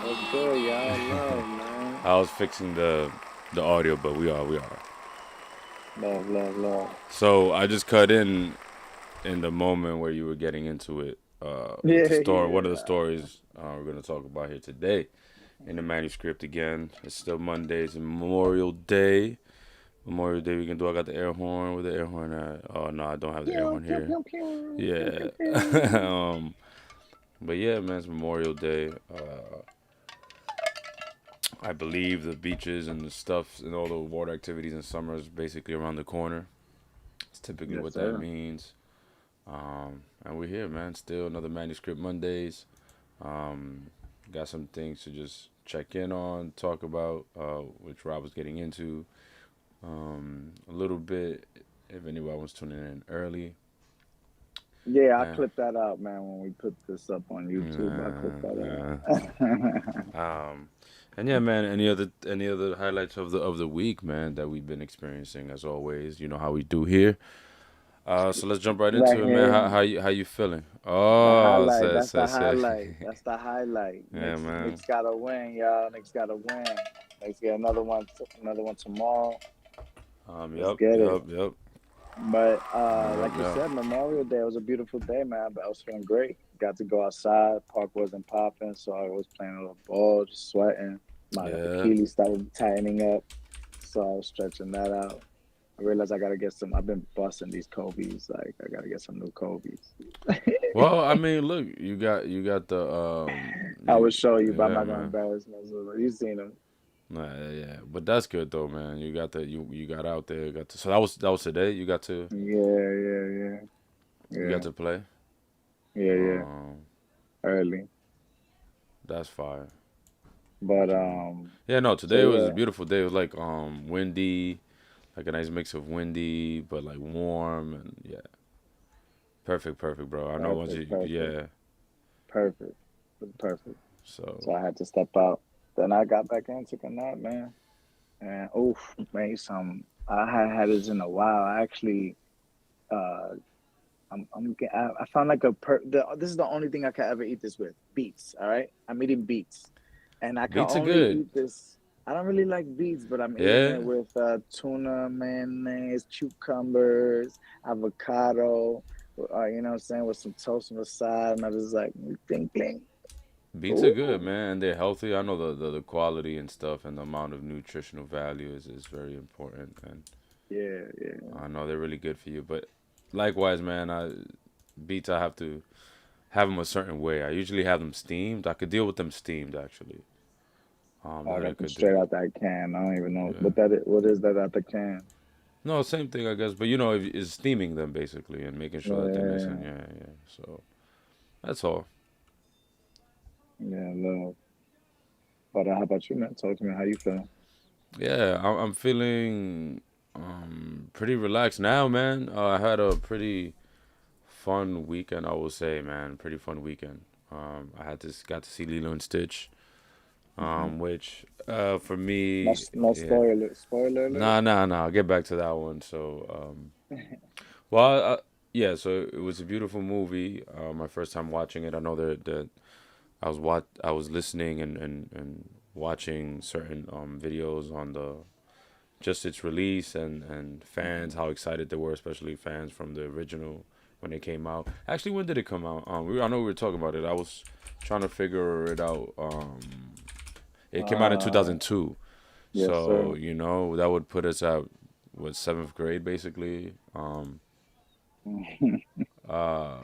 What's good, y'all? Love, man. I was fixing the audio, but we are. Love, love, love. So I just cut in the moment where you were getting into it. With Yeah, the story, one of the yeah. stories we're going to talk about here today in the manuscript again. It's still Mondays and Memorial Day. Memorial Day we can do. I got the air horn. Where the air horn at? Oh no, I don't have the air Pew, horn pew, here. pew, pew, pew, pew, Yeah. pew. But yeah, man, it's Memorial Day. I believe the beaches and the stuff and all the water activities in summer is basically around the corner. It's typically Yes, what that sir. means. And we're here, man. Still another Manuscript Mondays. Um, got some things to just check in on, talk about, which Rob was getting into a little bit. If anyone was tuning in early, Yeah, I yeah, clipped that out, man, when we put this up on YouTube. I clipped yeah. that out. And yeah, man. Any other highlights of the week, man, that we've been experiencing as always. You know how we do here. So let's jump right Right into it, man. here. How you feeling? The Oh, highlight. say That's the say say. highlight. That's the highlight. Yeah, Knicks, man. Knicks gotta win, y'all. Knicks gotta win. Let's get another one tomorrow. Let's Yep, get it. yep, yep, But yep, like you yep. said, Memorial Day was a beautiful day, man. But I was feeling great. Got to go outside. Park wasn't popping, so I was playing a little ball, just sweating. My Yeah. Achilles started tightening up, so I was stretching that out. I realized I gotta get some. I've been busting these Kobe's. Like I gotta get some new Kobe's. Well, I mean, look, you got the I will show you, but I'm yeah, not gonna man. embarrass myself. You seen them? Nah, yeah, yeah, but that's good though, man. You got the you got out there, got to. So that was today. Yeah, yeah, yeah, You yeah, got to play. yeah, yeah. Um, Early, that's fire. but Yeah, no, so today was a yeah, beautiful day. It was like windy, like a nice mix of windy but like warm and yeah, perfect, perfect, bro. I know once Perfect, you perfect, yeah. perfect, perfect. So So I had to step out. Then I got back in, took a nap, man. And oof, made some. I had had this in a while. I actually, uh, I found like this is the only thing I can ever eat this with. Beets, all right? I'm eating beets, and I can beats are only good. eat this. I don't really like beets, but I'm eating it Yeah, with tuna, mayonnaise, cucumbers, avocado. You know what I'm saying, with some toast on the side, and I was like, clink, clink. beats are good, Ooh, man, and they're healthy. I know the quality and stuff and the amount of nutritional value is very important, and yeah, yeah. I know they're really good for you. But likewise, man, beets I have to have them a certain way. I usually have them steamed. I could deal with them steamed actually. I That I got them could straight do. out that can. I don't even know Yeah. what that is. What is that out the can? No, same thing I guess, but you know, is steaming them basically and making sure that they're nice and Yeah, yeah, yeah. So that's all. yeah, love. But how about you, man? Talk to me. How you feeling? Yeah, I'm feeling pretty relaxed now, man. I had a pretty fun weekend, I will say, man. Pretty fun weekend. I had this got to see Lilo and Stitch, Hmm. which for No, me, no yeah. spoiler. Spoiler alert. Nah, nah, nah. I'll get back to that one. So, well, yeah. So it was a beautiful movie. My first time watching it. I know that I was listening and watching certain videos on the just its release and fans Hmm. how excited they were, especially fans from the original when it came out. Actually, when did it come out? I know we were talking about it. I was trying to figure it out. It came out in Uh, 2002, yes, so sir. you know that would put us at what seventh grade basically. Uh,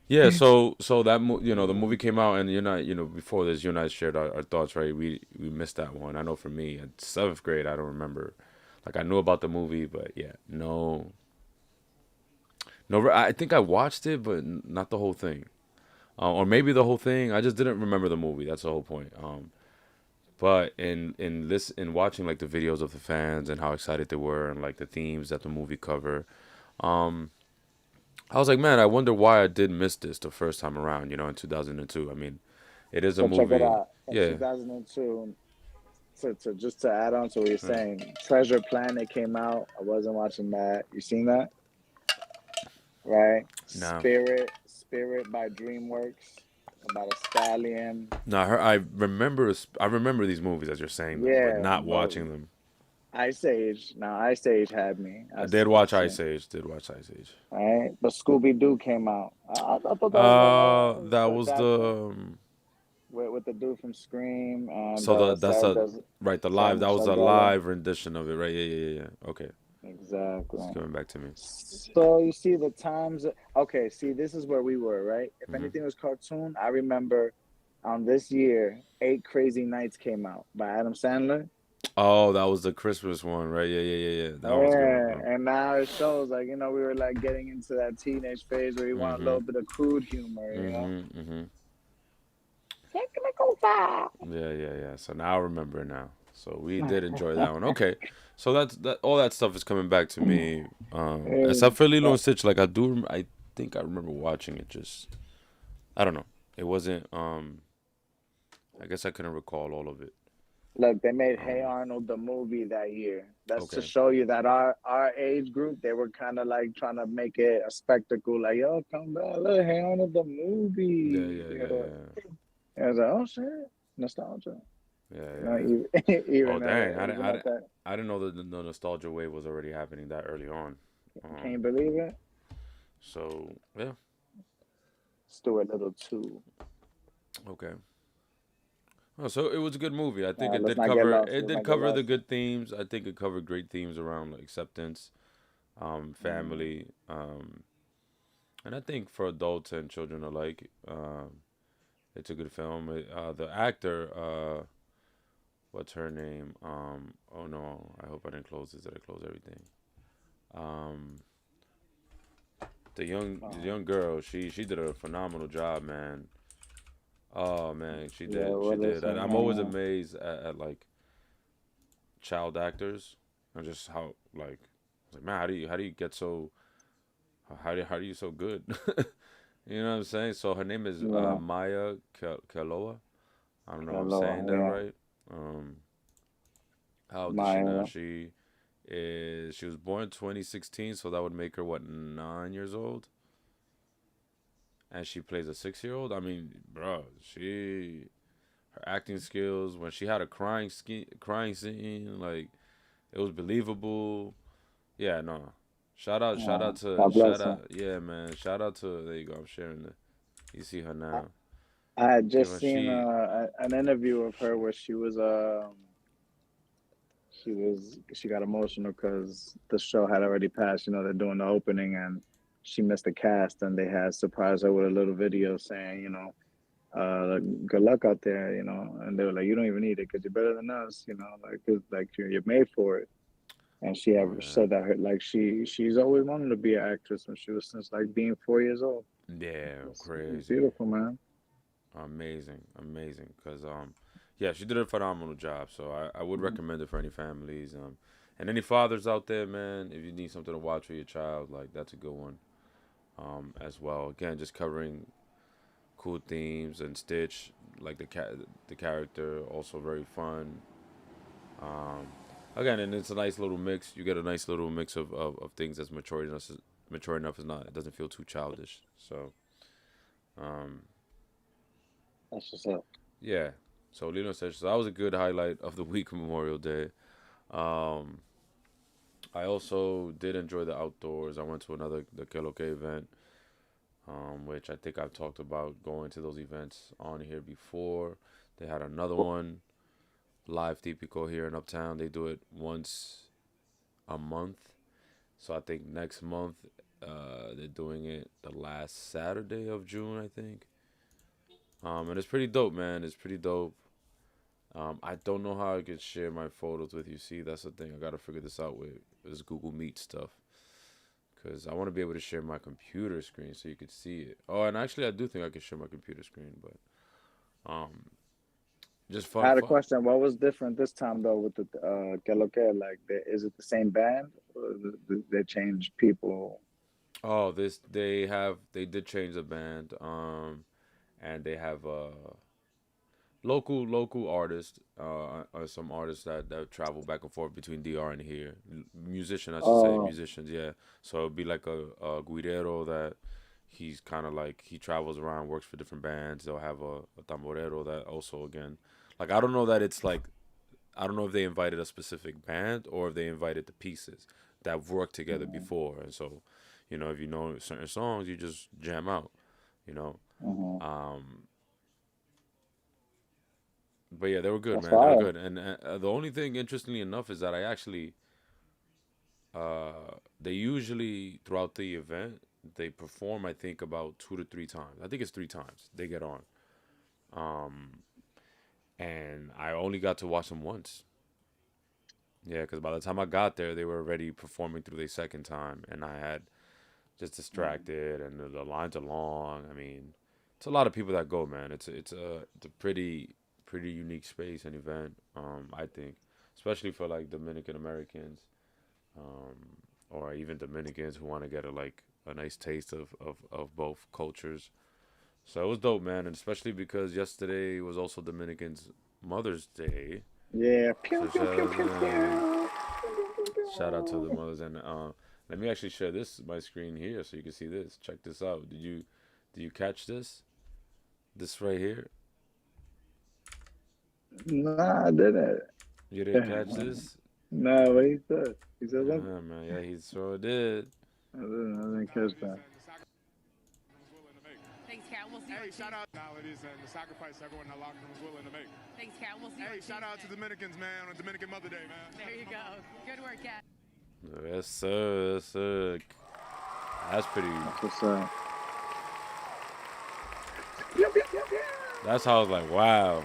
yeah. So that you know the movie came out and before this you and I shared our thoughts, right? We missed that one. I know for me at seventh grade I don't remember. Like I knew about the movie, but yeah, no, I think I watched it, but not the whole thing, or maybe the whole thing. I just didn't remember the movie. That's the whole point. But in watching like the videos of the fans and how excited they were and like the themes that the movie cover, um, I was like, man, I wonder why I did miss this the first time around. You know, in 2002. I mean, it is a So check it movie. out. In Yeah. 2002, to just to add on to what you're Yeah. saying, Treasure Planet came out. I wasn't watching that. You seen that, right? Nah. Spirit by DreamWorks about a stallion. Nah. I remember these movies as you're saying them, but Yeah, not but watching them. Ice Age. Now Ice Age had me. I did I've watch Ice seen. Age. Did watch Ice Age. Right? But Scooby Doo came out. I thought that was That the was that the with the dude from Scream and so that's Sarah a does right the Sarah live that was Michelle a Gellar. live rendition of it, right? Yeah, yeah, yeah, yeah. Okay, it's Exactly. coming back to me. So you see the times. Okay, see this is where we were, right? If Hmm. anything was cartoon, I remember on this year, Eight Crazy Nights came out by Adam Sandler. Oh, that was the Christmas one, right? Yeah, yeah, yeah, yeah. That was a good one. Yeah, and now it shows like we were like getting into that teenage phase where you want a Mm-hmm. little bit of crude humor, Mm-hmm. Mm-hmm. Technical file. Yeah, yeah, yeah. So now I remember now. So we did enjoy that one. Okay. So that's that. All that stuff is coming back to me. Hey, Except for Lilo but and Stitch, like I think I remember watching it. Just I don't know. It wasn't. I guess I couldn't recall all of it. look, they made Hey Um. Arnold the movie that year. That's to Okay. show you that our age group, they were kind of like trying to make it a spectacle. Like, yo, come back, look, Hey Arnold the Yeah, movie. yeah, You yeah, know, yeah, I was like, oh shit, nostalgia. yeah, You know, yeah. even Oh dang! even at that, I didn't know that the nostalgia wave was already happening that early on. can you Um. believe it? So yeah. Stuart Little too. Okay. Oh, so it was a good movie. I think Let's not get lost. it Let's did not get cover the lost. good themes. I think it covered great themes around like, acceptance, Mm. family, and I think for adults and children alike, it's a good film. The actor, what's her name? Oh no, I hope I didn't close this. Did I close everything? Um, the Oh, young girl, she did a phenomenal job, man. Oh man, yeah, she what is did. her And I'm always name? amazed at like child actors. and just how like I was like, man, how do you get so how do you so good? You know what I'm saying? So her name is Yeah, Maya Keloa. I don't know if I'm Hello, saying that yeah, right. Um, how old is she now? Maya. She was born 2016, so that would make her what 9 years old, and she plays a 6 year old. I mean, bro, she her acting skills when she had a crying scene, like it was believable. Yeah, no. God Shout bless her. out, yeah, man. Shout out to, there you go. I'm sharing it. You see her I, now. I had Yeah, just when seen she, an interview of her where she got emotional because the show had already passed. You know, they're doing the opening and she missed the cast, and they had surprised her with a little video saying, good luck out there, and they were like, you don't even need it because you're better than us, like 'cause, like you're made for it. And she ever yeah, said that her like she's always wanted to be an actress when she was since like being 4 years old. yeah, It's crazy, beautiful, man. amazing, amazing. Cause yeah, she did a phenomenal job. So I would Mhm. recommend it for any families, and any fathers out there, man. If you need something to watch for your child, like that's a good one, as well. Again, just covering cool themes and Stitch, like the character, also very fun. Um, Again, and it's a nice little mix. You get a nice little mix of things that's mature enough is not. It doesn't feel too childish. So um, That's just up. yeah. So Lilo says so that was a good highlight of the week, Memorial Day. Um, I also did enjoy the outdoors. I went to another the Keloke event, which I think I've talked about going to those events on here before. They had another one live Típico here in Uptown. They do it once a month. So I think next month they're doing it the last Saturday of June, I think. And it's pretty dope, man. It's pretty dope. I don't know how I could share my photos with you. See, that's the thing. I gotta figure this out with this Google Meet stuff, cause I want to be able to share my computer screen so you could see it. Oh, and actually, I do think I can share my computer screen, but um, just I fun, had a fun. question. What was different this time though with the Que Lo Que? Like, is it the same band or they changed people? Oh, they did change the band. And they have local artists, or some artists that travel back and forth between DR and here. Musician, I should say, Oh, musicians. Yeah, so it'd be like a guirero that he's kind of like he travels around, works for different bands. They'll have a tamborero that also again, like I don't know that it's like I don't know if they invited a specific band or if they invited the pieces that have worked together mm-hmm, before, and so if you know certain songs, you just jam out. You know, mm-hmm. um, But yeah, they were good, That's man. They were fire. good. And the only thing, interestingly enough, is that I actually, they usually throughout the event they perform. I think about 2 to 3 times. I think it's 3 times they get on. Um, and I only got to watch them once. Yeah, because by the time I got there, they were already performing through their second time, and I had just distracted, and the lines are long. I mean, it's a lot of people that go, man. It's a pretty unique space and event. I think, especially for like Dominican Americans, um, or even Dominicans who want to get a nice taste of both cultures. So it was dope, man, and especially because yesterday was also Dominicans Mother's Day. Yeah. Pew So pew pew pew pew. shout out to the mothers, and let me actually share this my screen here so you can see this. Check this out. Did you catch this? This right here. Nah, I didn't. You didn't catch this? No, what he said? He said something. Yeah, man. Yeah, he sure did. I didn't catch that. Thanks, Cat. We'll see you. Hey, shout out personalities and the sacrifice everyone in the locker room was willing to make. Thanks, Cat. We'll see you. Hey, shout out to Dominicans, man, on Dominican Mother Day, man. There you go. Good work, Cat. Yes, sir. Yes, sir. That's pretty. That's what's up. Pew, pew, pew, pew. That's how I was like, wow.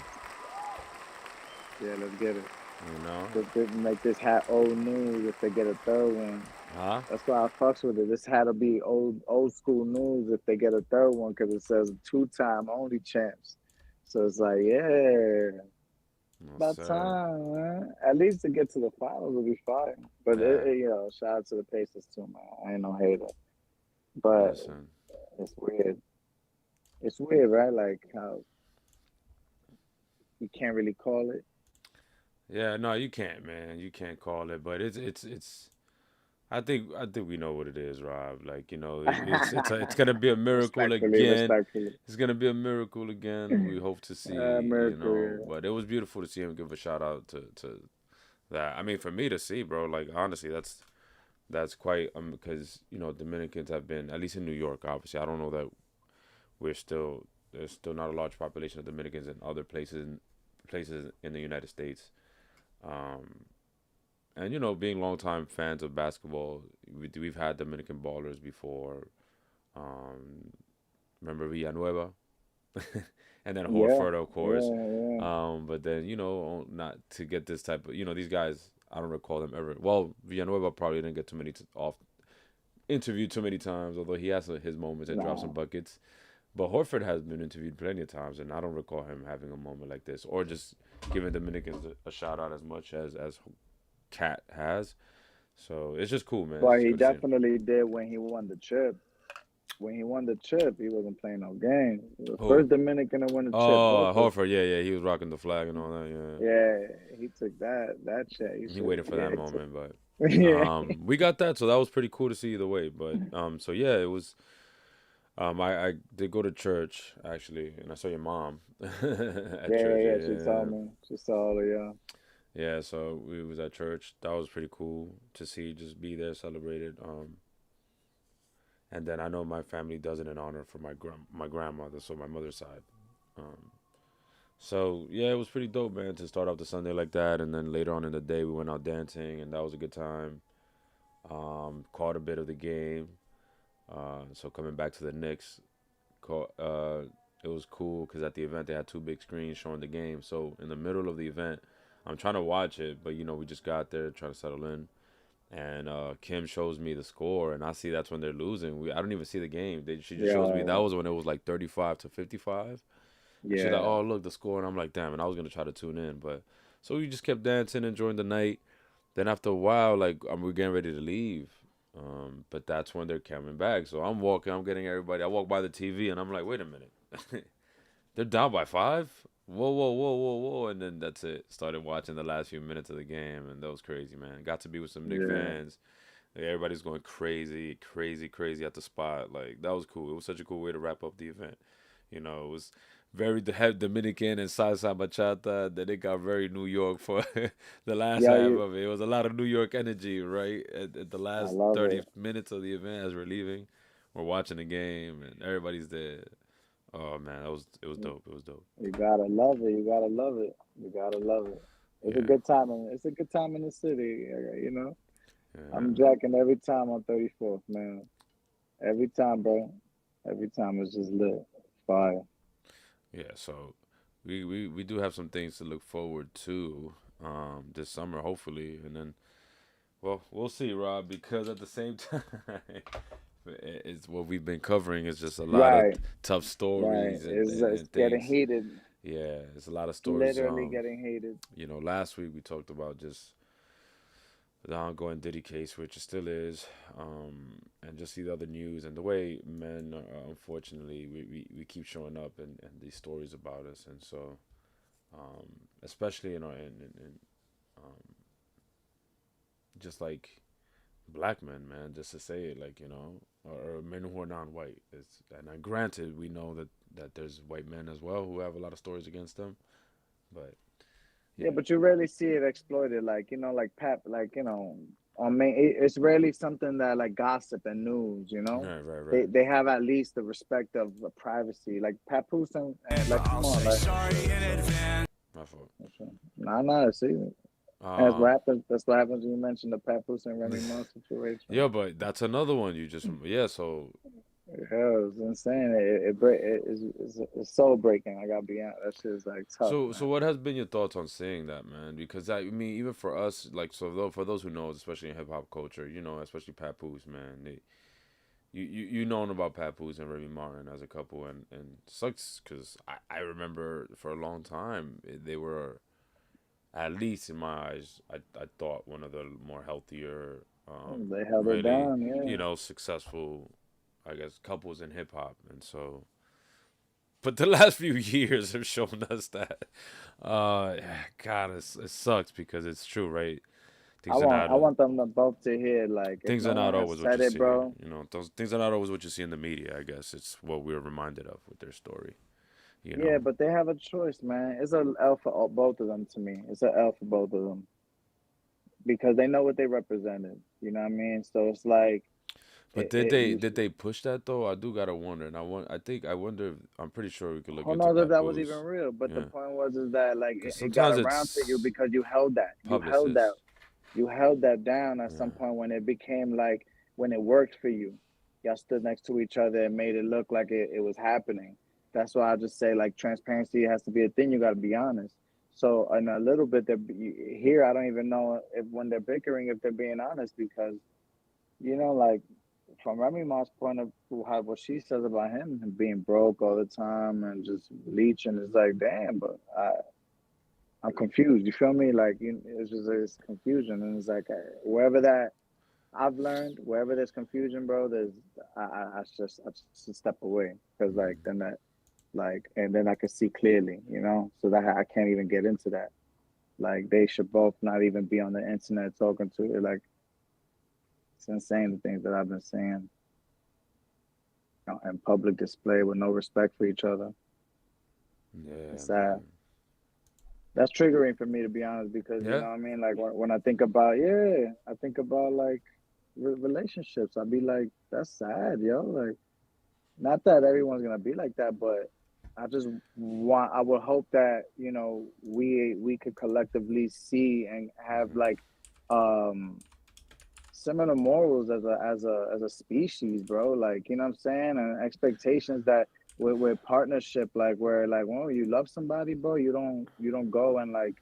Yeah, let's get it. You know? Let's make this hat old news if they get a third one. Huh? That's why I fucks with it. This hat'll be old school news if they get a third one because it says two-time only champs. So it's like, yeah. Well About said. time, man. At least to get to the finals will be fine. But Yeah. shout out to the Pacers too, man. I ain't no hater, but Listen. it's weird. It's weird, right? Like how you can't really call it. Yeah, no, you can't, man. You can't call it, but it's. I think we know what it is, Rob. Like it's gonna be a miracle Respectfully, again. respectfully. It's gonna be a miracle again. We hope to see, Miracle, yeah. But it was beautiful to see him give a shout out to that. I mean, for me to see, bro. Like honestly, that's quite because Dominicans have been at least in New York. Obviously, I don't know that there's still not a large population of Dominicans in other places in the United States. Um, and being longtime fans of basketball, we've had Dominican ballers before. Um, Remember Villanueva, and then Yeah, Horford, of course. yeah, yeah. But then not to get this type of these guys. I don't recall them ever. Well, Villanueva probably didn't get too many off interviewed too many times, although he has his moments and drops some Nah, buckets. But Horford has been interviewed plenty of times, and I don't recall him having a moment like this, or just giving Dominicans a shout out as much as Cat has. So it's just cool, man. It's but just he good to see him. definitely did when he won the chip. When he won the chip, he wasn't playing no game. The Who? first Dominican to win the chip, Oh, Horford. Horford. Yeah, yeah. He was rocking the flag and all that. Yeah. Yeah, he took that shit. He He should, waited for yeah, that he took. moment, but Yeah, we got that, so that was pretty cool to see either way. But so yeah, it was. I did go to church actually, and I saw your mom at yeah, church. yeah. She told Yeah, me. She saw all of y'all. yeah. So we was at church. That was pretty cool to see. Just be there, celebrated. And then I know my family does it in honor for my grandmother, so my mother's side. Um, so yeah, it was pretty dope, man, to start off the Sunday like that, and then later on in the day we went out dancing, and that was a good time. Caught a bit of the game. So coming back to the Knicks, it was cool because at the event they had two big screens showing the game. So in the middle of the event, I'm trying to watch it, but we just got there trying to settle in, and Kim shows me the score, and I see that's when they're losing. I don't even see the game. She just shows me that Yeah, was when it was like 35-55, and she's like, yeah. "Oh, look the score," and I'm like, "Damn!" And I was gonna try to tune in, but so we just kept dancing, enjoying the night. Then after a while, like we're getting ready to leave. But that's when they're coming back. So I'm walking, I'm getting everybody. I walk by the TV and I'm like, wait a minute. They're down by 5? Whoa, whoa, whoa, whoa, whoa. And then that's it. Started watching the last few minutes of the game, and that was crazy, man. Got to be with some Knicks Yeah. fans. Like, everybody's going crazy, crazy, crazy at the spot. Like, that was cool. It was such a cool way to wrap up the event. It was very Dominican and salsa bachata. Then it got very New York for the last Yeah, half of it. It was a lot of New York energy, right? At the I last love 30 it. minutes of the event as we're leaving, we're watching the game and everybody's there. Oh man, it was dope. It was dope. You gotta love it. You gotta love it. You gotta love it. It's a Yeah, good time. It's a good time in the city. I'm yeah, jacking every time on 34th, man. Every time, bro. Every time it's just lit. Fire. yeah. So we do have some things to look forward to this summer, hopefully, and then well, we'll see, Rob, because at the same time, it's what we've been covering is just a lot of Right, tough right. stories and, It's and, it's and getting things. heated. Yeah, it's a lot of stories. Literally getting heated. Last week we talked about just the ongoing Diddy case, which it still is, and just see the other news and the way men, unfortunately, we keep showing up and these stories about us, and so especially in just like black men, man, just to say it, like or men who are non-white. And granted, we know that there's white men as well who have a lot of stories against them, but Yeah, yeah, but you rarely see it exploited. Like, like Pep, like, on main, it's rarely something that like gossip and news. right, right, They right. they have at least the respect of privacy. Like Papoose and like, come on, like, My fault. nah, nah, see. That's what Um, happens. That's what happens when you mention the Papoose and Remy Ma yeah, situation. but that's another one you just yeah. So Yeah, it's insane. It's soul breaking. I gotta be honest. That shit is like tough, so man. what has been your thoughts on saying that, man? Because I mean, even for us, like for those who know, especially in hip hop culture, especially Papoose, man, you known about Papoose and Remy Martin as a couple, and sucks because I remember for a long time they were at least in my eyes, I thought one of the more healthier, They held it really, down, yeah. successful, I guess, couples in hip hop. And so, but the last few years have shown us that, uh, God, it sucks because it's true, right? Things are not, I want them to both to hear, like, if things no are not one has always what said you it, see. bro. Those things are not always what you see in the media. I guess it's what we're reminded of with their story. You Yeah, know. but they have a choice, man. It's a L for both of them to me. It's a L for both of them because they know what they represented. You know what I mean? So it's like But you. did they push that though? I do gotta wonder, and I wonder. I'm pretty sure we could look Who into knows if that was even Papoose. real? But the Yeah, point was is that like because it got sometimes around to you it's because you held that. publicists. You held that down at some Yeah, point when it became like when it worked for you. Y'all stood next to each other and made it look like it was happening. That's why I just say like transparency has to be a thing. You got to be honest. So in a little bit, here I don't even know if when they're bickering if they're being honest because like from Remy Ma's point of how what she says about him being broke all the time and just leeching is like damn, but I'm confused. You feel me? Like it's just it's confusion, and it's like wherever that I've learned, wherever there's confusion, bro, there's I just step away because like then that like and then I can see clearly, so that I can't even get into that. Like they should both not even be on the internet talking to it. Like it's insane the things that I've been saying in public display with no respect for each other. yeah, It's sad. man. That's triggering for me to be honest because you Yeah, know what I mean. Like when I think about I think about like relationships. I'd be like, that's sad, yo. Like not that everyone's gonna be like that, but I would hope that we could collectively see and have like um similar morals as a species, bro. Like, you know what I'm saying? And expectations that with partnership, like where like when you love somebody, bro, you don't go and like,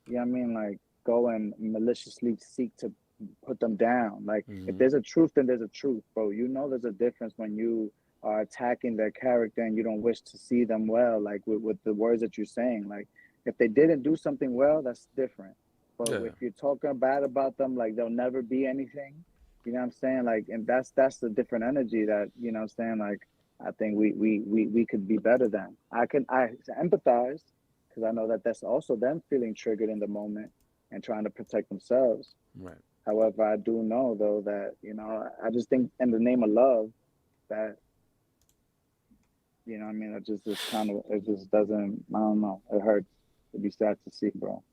you know what I mean, like go and maliciously seek to put them down. Like if mm-hmm. there's a truth, then there's a truth, bro. There's a difference when you are attacking their character and you don't wish to see them well, like with the words that you're saying. Like if they didn't do something well, that's different. But Yeah, if you're talking bad about them, like they'll never be anything, you know what I'm saying? Like, and that's the different energy that, you know what I'm saying? Like, I think we could be better than. I empathize because I know that that's also them feeling triggered in the moment and trying to protect themselves. right. However, I do know though that, I just think in the name of love that, I mean, it just is kind of, it just doesn't, I don't know. It hurts. It'd be sad to see, bro.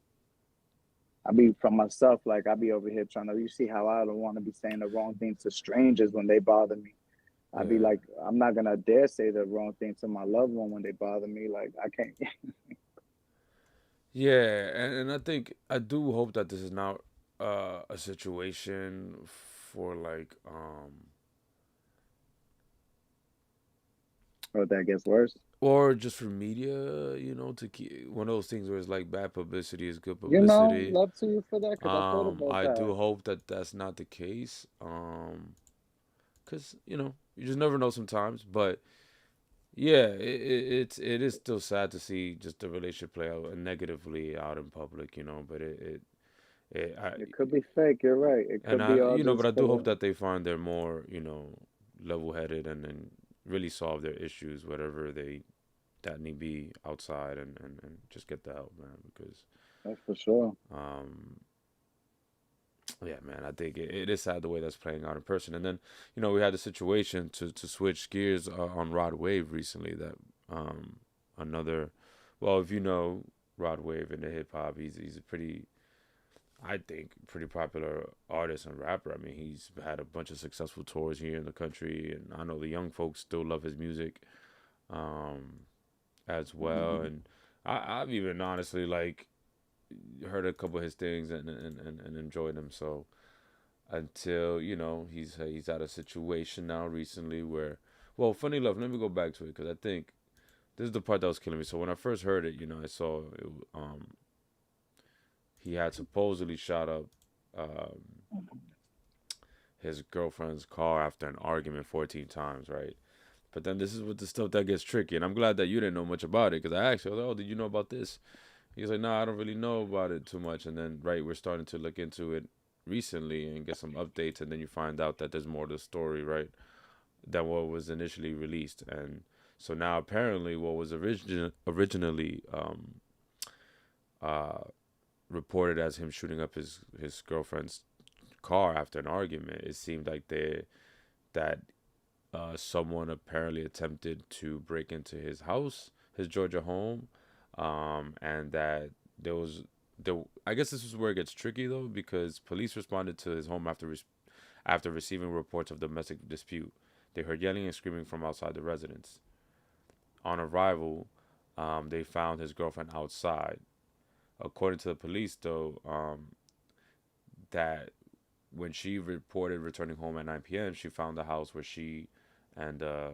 I be from myself, like I be over here trying to. You see how I don't want to be saying the wrong thing to strangers when they bother me. I be Yeah, like, I'm not gonna dare say the wrong thing to my loved one when they bother me. Like I can't. yeah, and I think I do hope that this is not a situation for like Or that gets worse. or just for media, to keep one of those things where it's like bad publicity is good publicity. Love to you for that because I thought about I that. do hope that that's not the case. Cause you just never know sometimes. But yeah, it is still sad to see just the relationship play out negatively out in public. But it I It could be fake. You're right. It and could be all but just I for do hope the. that they find their more level headed and really solve their issues, whatever they that need be outside and just get the help, man. Because That's for sure. um yeah, man, I think it is sad the way that's playing out in person. And then, we had the situation to switch gears on Rod Wave recently that another, well, if you know Rod Wave in the hip hop, he's a pretty, I think, pretty popular artist and rapper. I mean, he's had a bunch of successful tours here in the country, and I know the young folks still love his music um, as well. Hmm. And I've even honestly like heard a couple of his things and enjoyed them. So until he's at a situation now recently where, well, funny enough, let me go back to it because I think this is the part that was killing me. So when I first heard it, I saw it, he had supposedly shot up um, his girlfriend's car after an argument 14 times, right? But then this is what the stuff that gets tricky, and I'm glad that you didn't know much about it because I asked you, oh, did you know about this? He's like, no, I don't really know about it too much. And then, right, we're starting to look into it recently and get some updates. And then you find out that there's more to the story, right, than what was initially released. And so now apparently what was originally uh, reported as him shooting up his girlfriend's car after an argument, it seemed like that someone apparently attempted to break into his house, his Georgia home, and that there was there. I guess this is where it gets tricky though, because police responded to his home after receiving reports of domestic dispute. They heard yelling and screaming from outside the residence. On arrival, they found his girlfriend outside. According to the police, though, that when she reported returning home at 9 p.m., she found the house where she and uh,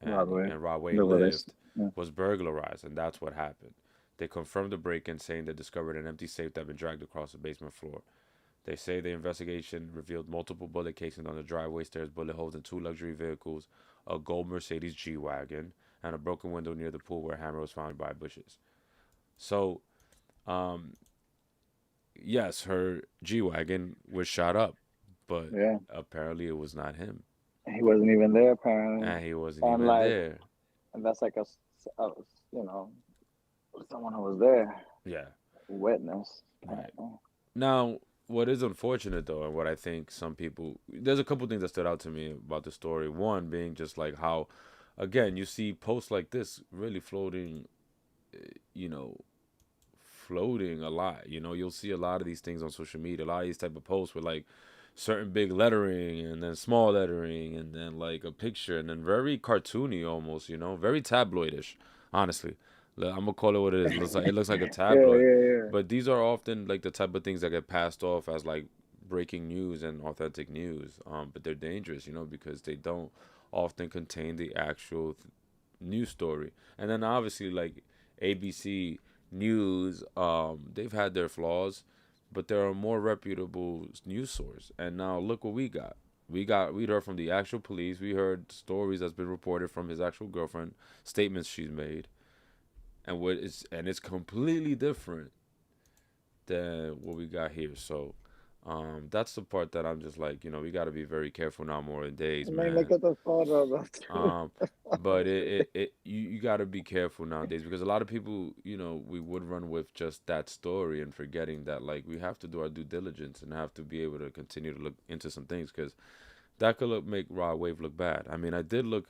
Broadway. and Rob The Wade release. lived Yeah. was burglarized, and that's what happened. They confirmed the break-in, saying they discovered an empty safe that had been dragged across the basement floor. They say the investigation revealed multiple bullet casings on the driveway stairs, bullet holes in two luxury vehicles, a gold Mercedes G-Wagon, and a broken window near the pool where a hammer was found by bushes. So, um, yes, her G-Wagon was shot up, but Yeah. apparently it was not him, He wasn't even there apparently, and he wasn't and even like, there. and that's like a you know, someone who was there, Yeah, witness. right. Now, what is unfortunate though, and what I think there's a couple things that stood out to me about the story. One being just like how, again, you see posts like this really you know, floating a lot. You know, you'll see a lot of these things on social media, a lot of these type of posts with like certain big lettering and then small lettering and then like a picture and then very cartoony almost, very tabloidish, honestly. I'm gonna call it what it is. It looks like a Yeah, tabloid. yeah, yeah. But these are often like the type of things that get passed off as like breaking news and authentic news. But they're dangerous, because they don't often contain the actual news story. And then obviously like ABC News, they've had their flaws, but they're a more reputable news source. And now look what we got. We heard from the actual police. We heard stories that's been reported from his actual girlfriend, statements she's made, and it's completely different than what we got here. So that's the part that I'm just like, we got to be very careful now more than days, I mean, look man. at the photo. Um, but you got to be careful nowadays because a lot of people, we would run with just that story and forgetting that like we have to do our due diligence and have to be able to continue to look into some things because that could make Raw Wave look bad. I mean, I did look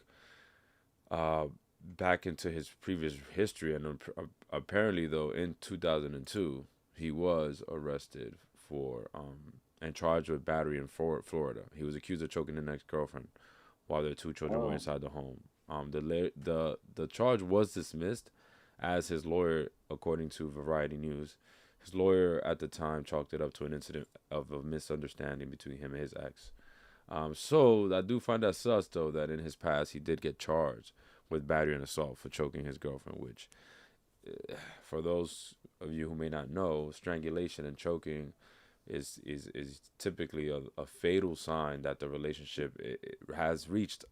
uh, back into his previous history, and apparently, though, in 2002, he was arrested for and charged with battery in Florida. He was accused of choking an ex-girlfriend while their two children were Oh, inside the home. The charge was dismissed, as his lawyer, according to Variety News, his lawyer at the time chalked it up to an incident of a misunderstanding between him and his ex. So I do find that sus though that in his past he did get charged with battery and assault for choking his girlfriend, which, for those of you who may not know, strangulation and choking is typically a fatal sign that the relationship has reached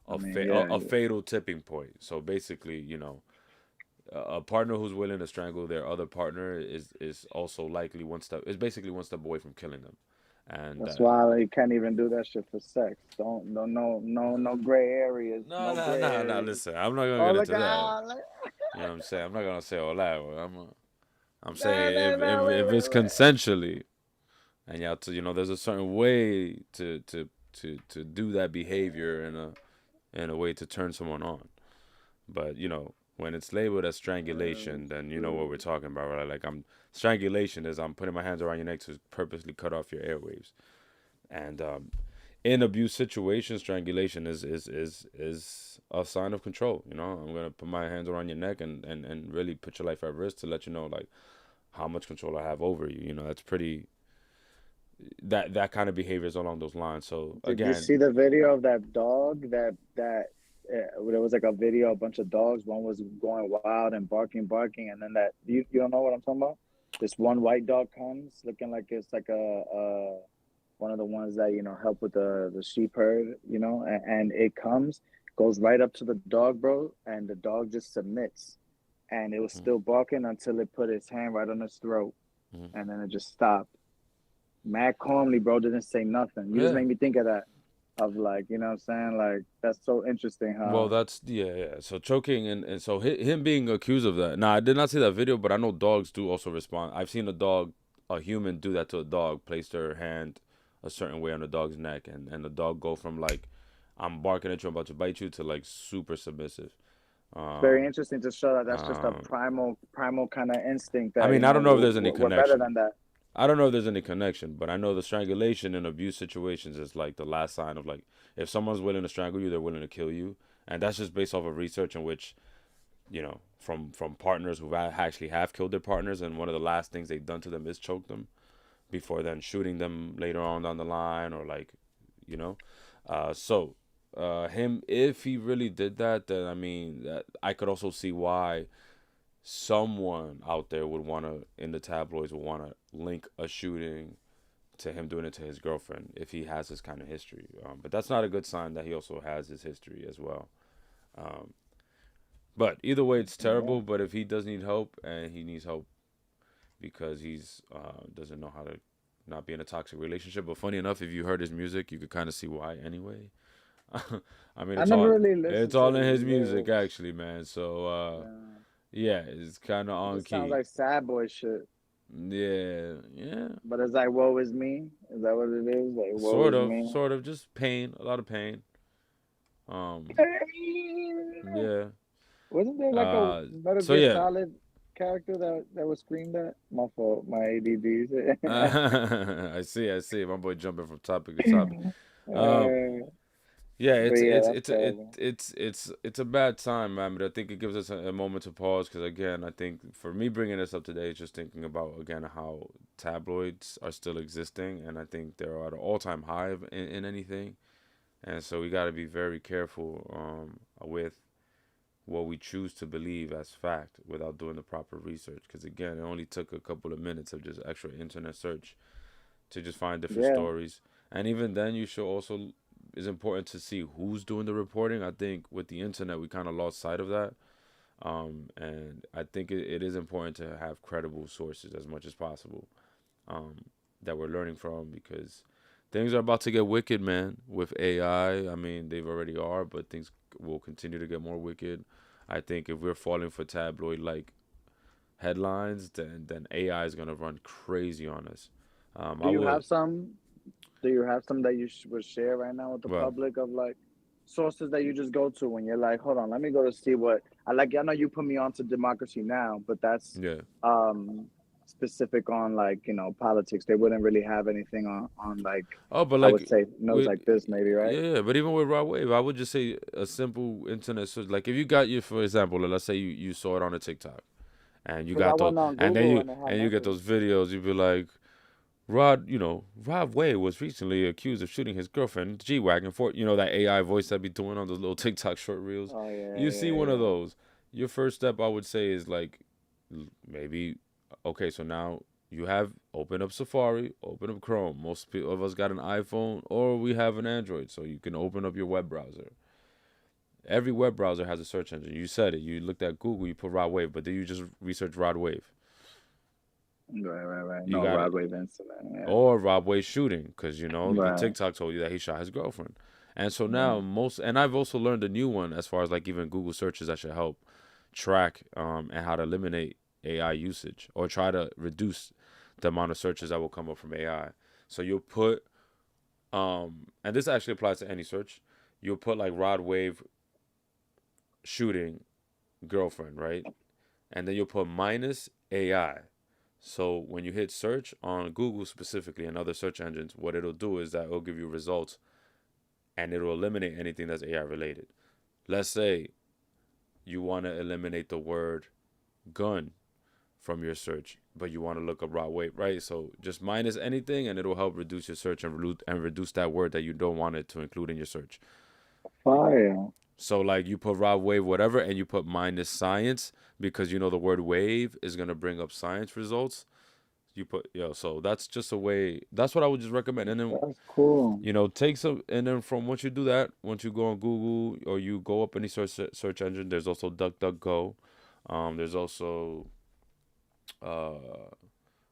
I mean, yeah, a fatal tipping point. So basically, a partner who's willing to strangle their other partner is also likely basically one step away from killing them, and that's why you can't even do that shit for sex. Don't no gray areas, no, no no, gray no, no. areas. Listen, I'm not gonna Oh, get look into that. out! Look. You know what I'm saying? I'm not gonna say all that. I'm No, saying no, no, if it's wait. consensually, and there's a certain way to do that behavior in a way to turn someone on. But when it's labeled as strangulation, then you know what we're talking about, right? Like strangulation is I'm putting my hands around your neck to purposely cut off your airwaves. And in abuse situations, strangulation is a sign of control. I'm gonna put my hands around your neck and really put your life at risk to let you know like how much control I have over you. That's pretty that kind of behavior is along those lines. So Did you again, see the video of that dog there was like a video, a bunch of dogs. One was going wild and barking, and then that you don't know what I'm talking about? This one white dog comes looking like it's like a one of the ones that help with the sheep herd, and it comes goes right up to the dog, bro, and the dog just submits. And it was Mm-hmm. still barking until it put its hand right on his throat, and then it just stopped. Mad calmly, bro, didn't say nothing. You just Yeah. made me think of that, of like, you know what I'm saying? Like, that's so interesting Well, how. that's yeah. So choking and so him being accused of that. Now I did not see that video, but I know dogs do also respond. I've seen a human do that to a dog, place their hand a certain way on the dog's neck, and the dog go from like, I'm barking at you, I'm about to bite you, to like super submissive. It's very Um, interesting to show that that's just a um, primal kind of instinct I that, mean, I don't know if there's any we're better connection. than that. I don't know if there's any connection, but I know the strangulation in abuse situations is like the last sign of like, if someone's willing to strangle you, they're willing to kill you, and that's just based off of research in which, from partners who actually have killed their partners, and one of the last things they've done to them is choke them before then shooting them later on down the line, or like, you know, so him, if he really did that, then I mean that I could also see why someone out there would want to, in the tabloids, would want to link a shooting to him doing it to his girlfriend if he has this kind of history. But that's not a good sign that he also has his history as well. Um, but either way, it's Yeah. terrible. But if he does need help, and he needs help because he's doesn't know how to not be in a toxic relationship. But funny enough, if you heard his music, you could kind of see why anyway. I mean, I never really it's listened to all in his his music lyrics. actually, man. So Yeah. yeah, it's kind of It on just sounds key. like sad boy shit. Yeah, yeah. But it's like, woe is me. Is that what it is? Like, woe Sort is of, me. sort of, just pain, a lot of pain. Um, yeah. Wasn't there like a Metal So Gear yeah, Solid character that was screamed at? My fault, my ADD. I see. My boy jumping from topic to topic. Um, yeah, But it's yeah, it's that's it's it, terrible. it's a bad time, man. But I think it gives us a moment to pause, because again, I think for me bringing this up today is just thinking about again how tabloids are still existing, and I think they're at an all-time high in anything, and so we got to be very careful with what we choose to believe as fact without doing the proper research. Because again, it only took a couple of minutes of just extra internet search to just find different Yeah, stories. And even then, you should also, it's important to see who's doing the reporting. I think with the internet, we kind of lost sight of that. And I think it is important to have credible sources as much as possible, um, that we're learning from, because things are about to get wicked, man, with AI. I mean, they've already are, but things will continue to get more wicked. I think if we're falling for tabloid like headlines, then AI is gonna run crazy on us. do I you would. have some? Do you have some that you would share right now with the Well, public, of like sources that you just go to when you're like, hold on, let me go to see what I like. I know you put me on to Democracy Now, but that's yeah. um specific on, like, politics. They wouldn't really have anything on like, Oh, but I would like say, news with like this, maybe, right? yeah, but even with Raw Wave, I would just say a simple internet search. Like if you got your, for example, let's say you saw it on a TikTok, and you Because I got those, went on and then Google you and it had and you get nothing. those videos, you'd be like, Rob Wade was recently accused of shooting his girlfriend G wagon for that AI voice that be doing on those little TikTok short reels. Oh yeah, You see yeah, one of yeah. those. Your first step, I would say, is like maybe okay. So now you have open up Safari, open up Chrome. Most of us got an iPhone, or we have an Android, so you can open up your web browser. Every web browser has a search engine. You said it. You looked at Google, you put Rod Wave, but then you just research Rod Wave. Right, right, right. You No, got it. Broadway incident. Yeah. Or Rob Wade shooting, because the Right. TikTok told you that he shot his girlfriend, and so now Right. and I've also learned a new one as far as like even Google searches that should help track and how to eliminate AI usage or try to reduce the amount of searches that will come up from AI. So you'll put and this actually applies to any search. You'll put like Rod Wave shooting girlfriend, right? And then you'll put minus AI. So when you hit search on Google specifically and other search engines, what it'll do is that it'll give you results and it'll eliminate anything that's AI related. Let's say you want to eliminate the word gun from your search, but you want to look up raw weight, right? So just minus anything and it'll help reduce your search and reduce that word that you don't want it to include in your search. Fire. So like you put raw wave whatever and you put minus science because the word wave is going to bring up science results. You put so that's just a way. That's what I would just recommend. And then That's cool. take some, and then from once you do that, once you go on Google or you go up any search engine, there's also DuckDuckGo. There's also uh,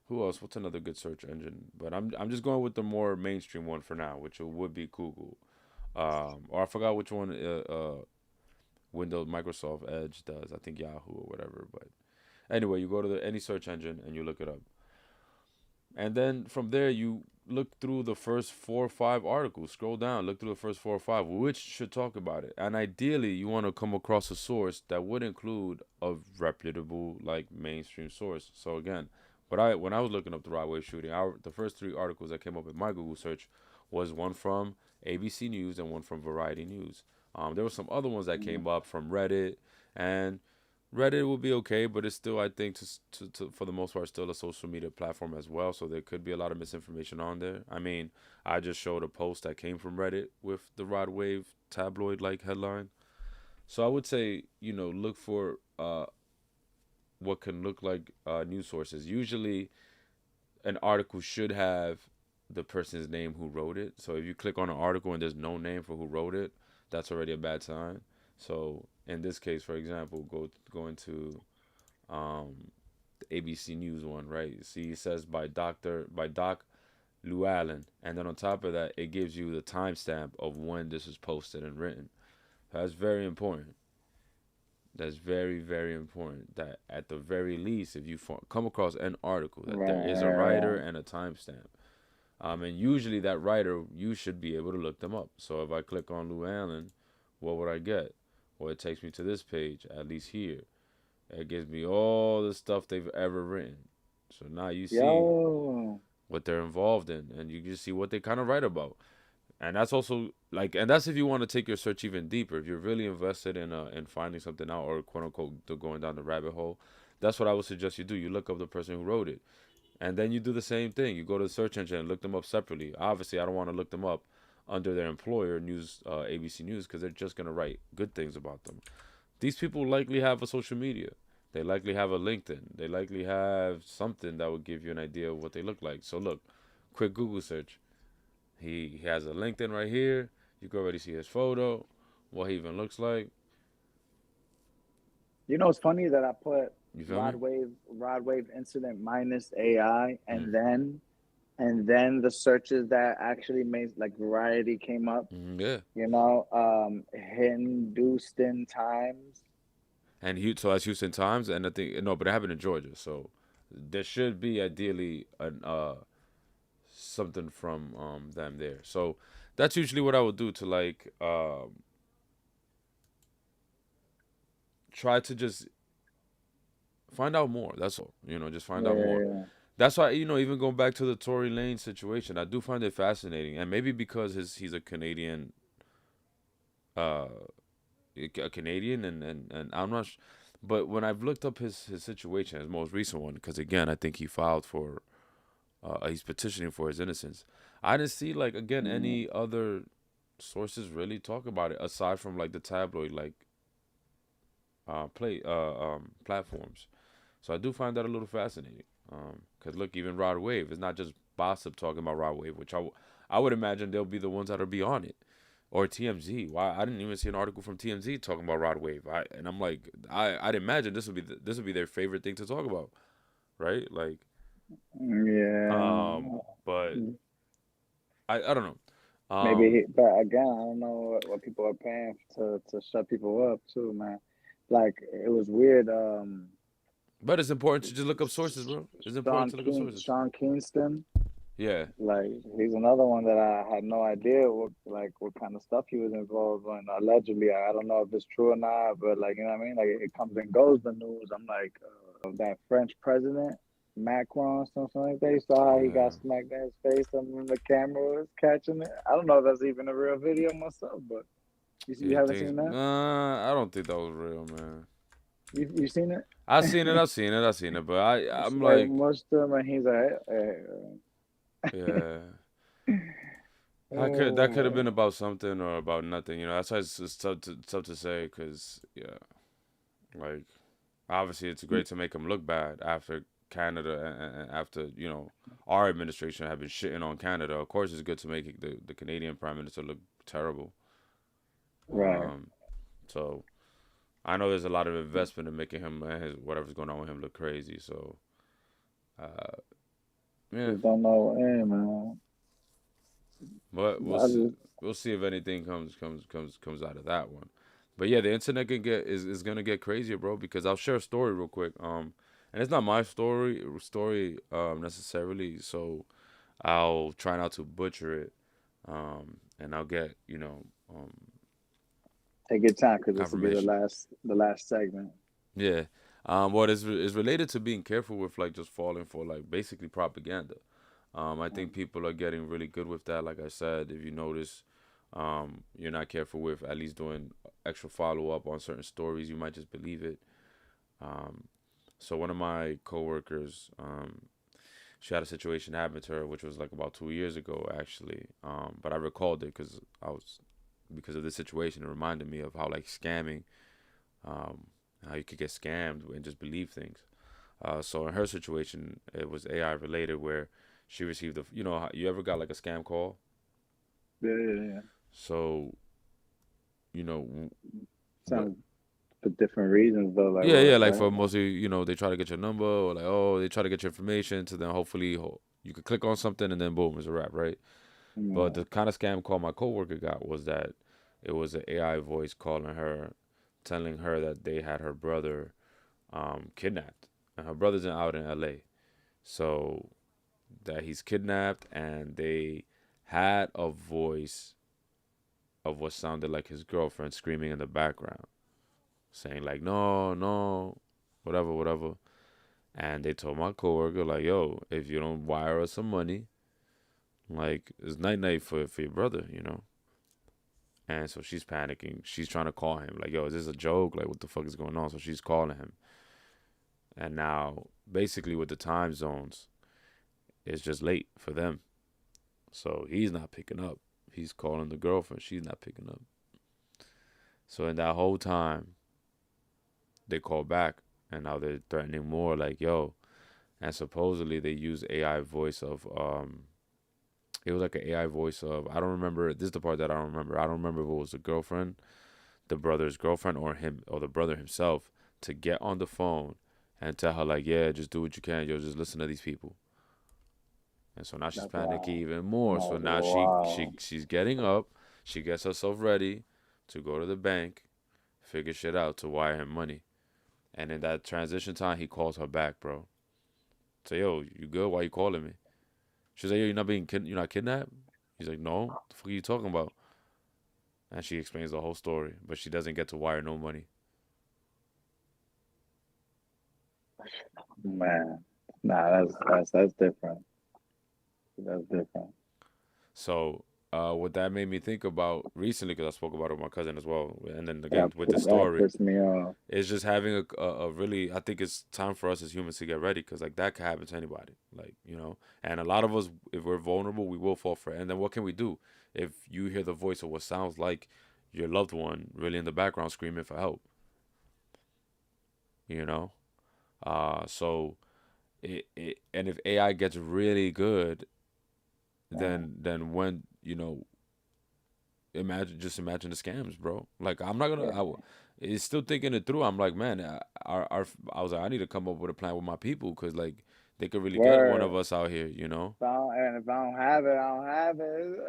who else? What's another good search engine? But I'm just going with the more mainstream one for now, which would be Google. Or I forgot which one. Windows, Microsoft Edge does. I think Yahoo or whatever. But anyway, you go to any search engine and you look it up. And then from there, you look through the first 4 or 5 articles. Scroll down, look through the first 4 or 5, which should talk about it. And ideally, you want to come across a source that would include a reputable, like mainstream source. So again, when I was looking up the Rod Wave shooting, the first 3 articles that came up in my Google search was one from ABC News and one from Variety News. There were some other ones that came up from Reddit, and Reddit will be okay, but it's still, I think, for the most part, still a social media platform as well. So there could be a lot of misinformation on there. I mean, I just showed a post that came from Reddit with the Rod Wave tabloid-like headline. So I would say, look for what can look like news sources. Usually, an article should have the person's name who wrote it. So if you click on an article and there's no name for who wrote it, that's already a bad sign. So in this case, for example, go into the ABC News one, right? See, it says by Doc Llewellyn, and then on top of that, it gives you the timestamp of when this is posted and written. That's very important. That's very, very important. That at the very least, if you come across an article, that there is a writer and a timestamp. And usually that writer, you should be able to look them up. So if I click on Llewellyn, what would I get? Well, it takes me to this page, at least here. It gives me all the stuff they've ever written. So now you see what they're involved in, and you just see what they kind of write about. And that's also and that's if you want to take your search even deeper. If you're really invested in finding something out, or quote unquote going down the rabbit hole, that's what I would suggest you do. You look up the person who wrote it, and then you do the same thing. You go to the search engine and look them up separately. Obviously, I don't want to look them up under their employer, news, ABC News, because they're just gonna write good things about them. These people likely have a social media. They likely have a LinkedIn. They likely have something that would give you an idea of what they look like. So look, quick Google search. He has a LinkedIn right here. You can already see his photo, what he even looks like. It's funny that I put Rod Wave incident minus AI, and then the searches that actually made like Variety came up. Yeah. Hindustan Times. And so that's Houston Times, and I think but it happened in Georgia, so there should be ideally an something from them there. So that's usually what I would do to try to just find out more. That's all. Just find out more. Yeah. That's why, even going back to the Tory Lanez situation, I do find it fascinating. And maybe because he's a Canadian and I'm not but when I've looked up his situation, his most recent one, because again, I think he filed for he's petitioning for his innocence. I didn't see any other sources really talk about it aside from the tabloid platforms. So I do find that a little fascinating. Because look, even Rod Wave is not just Gossip talking about Rod Wave, which I would imagine they'll be the ones that'll be on it, or TMZ. Why I didn't even see an article from TMZ talking about Rod Wave. And I'm like, I'd imagine this would be their favorite thing to talk about, right? Yeah. But I don't know. Maybe, but again, I don't know what people are paying to shut people up too, man. It was weird. But it's important to just look up sources, bro. It's important to look up sources. Sean Kingston. Yeah. He's another one that I had no idea what kind of stuff he was involved in. Allegedly, I don't know if it's true or not, but you know what I mean? It comes and goes, the news. I'm that French president, Macron, something like that. You saw how he got smacked in his face and the camera was catching it. I don't know if that's even a real video myself, but you haven't seen that? I don't think that was real, man. You seen it? I've seen it, but I'm most of them, he's yeah. That could have been about something or about nothing, That's why it's tough to say, because obviously it's great to make him look bad after Canada, and after our administration have been shitting on Canada, of course it's good to make the Canadian Prime Minister look terrible. Right. So I know there's a lot of investment in making him and his whatever's going on with him look crazy. So yeah, Just don't know, hey, man. but I just, we'll see if anything comes out of that one. But yeah, the internet is gonna get crazier, bro. Because I'll share a story real quick. And it's not my story necessarily. So I'll try not to butcher it. And I'll get take your time because this will be confirmation. the last segment. Yeah. What is related to being careful with like just falling for like basically propaganda. I think people are getting really good with that. Like I said, if you notice, you're not careful with at least doing extra follow up on certain stories, you might just believe it. Um, so one of my coworkers, she had a situation happen to her, which was like about 2 years ago, actually. But I recalled it because of this situation. It reminded me of how like scamming, um, how you could get scammed and just believe things. So in her situation, it was AI related, where she received you ever got like a scam call? Yeah, yeah, yeah. So you know what? Some for different reasons though, like Yeah, yeah. what, Like right? for mostly, they try to get your number, or like, oh, they try to get your information, to then hopefully you could click on something and then boom, it's a wrap, right? But Yeah, the kind of scam call my coworker got was that it was an AI voice calling her, telling her that they had her brother kidnapped, and her brother's out in LA. So that he's kidnapped, and they had a voice of what sounded like his girlfriend screaming in the background, saying like, no, no, whatever, whatever. And they told my coworker like, yo, if you don't wire us some money, like it's night night for your brother. And so she's panicking. She's trying to call him like, yo, is this a joke? Like, what the fuck is going on? So she's calling him. And now, basically, with the time zones, it's just late for them. So he's not picking up. He's calling the girlfriend. She's not picking up. So in that whole time, they call back, and now they're threatening more. Like, yo, and supposedly they use AI voice of It was like an AI voice of, I don't remember. This is the part that I don't remember. I don't remember if it was the girlfriend, the brother's girlfriend, or him, or the brother himself, to get on the phone and tell her like, yeah, just do what you can. Yo, just listen to these people. And so now she's that's panicking wild. even more. So That's now wild. she's getting up. She gets herself ready to go to the bank, figure shit out to wire him money. And in that transition time, he calls her back, bro. Say, yo, you good? Why you calling me? She's like, yo, you're not kidnapped? He's like, no. The fuck are you talking about? And she explains the whole story, but she doesn't get to wire no money. Man, nah, that's different. That's different. So, what that made me think about recently, because I spoke about it with my cousin as well, and then again That with the that story, pissed me off. is just having a really, I think it's time for us as humans to get ready, because like that could happen to anybody, and a lot of us, if we're vulnerable, we will fall for it. And then what can we do if you hear the voice of what sounds like your loved one really in the background screaming for help? You know, so and if AI gets really good, then when imagine the scams, bro. Like I'm not gonna. Yeah, It's still thinking it through. I'm like, man, I was like, I need to come up with a plan with my people, because like they could really get one of word. us out here. If I don't have it, I don't have it.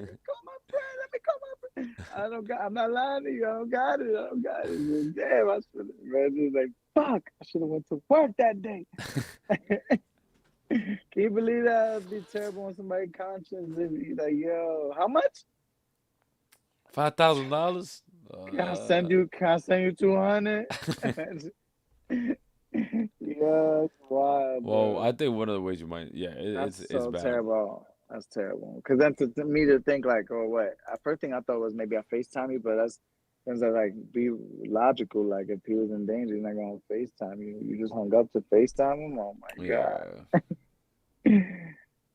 Let me call my friend. Let me call my friend. I don't got. I'm not lying to you. I don't got it. I don't got it. Damn, I should have. Man, it's like fuck. I should have went to work that day. Can you believe that? It'd be terrible on somebody's conscience if you like, yo, how much? $5,000. Can I send you 200? Yeah, it's wild, Well, bro. I think one of the ways you might, yeah, That's it's so bad. terrible. That's terrible. Because then to me to think like, oh, what? At first thing I thought was maybe I FaceTime you, but that's things that like be logical. Like if he was in danger, you're not gonna FaceTime you. You just hung up to FaceTime him. Oh my Yeah. god.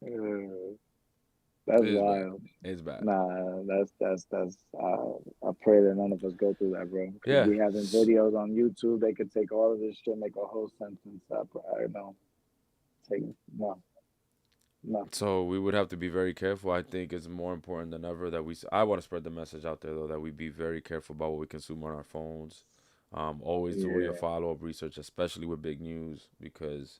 Uh, That's It's bad. wild. It's bad. Nah, that's. I pray that none of us go through that, bro. Because Yeah. we having videos on YouTube, they could take all of this shit, make a whole sentence up. I know. Take no, no. So we would have to be very careful. I think it's more important than ever that I want to spread the message out there though that we be very careful about what we consume on our phones. Always do your Yeah, follow up research, especially with big news, because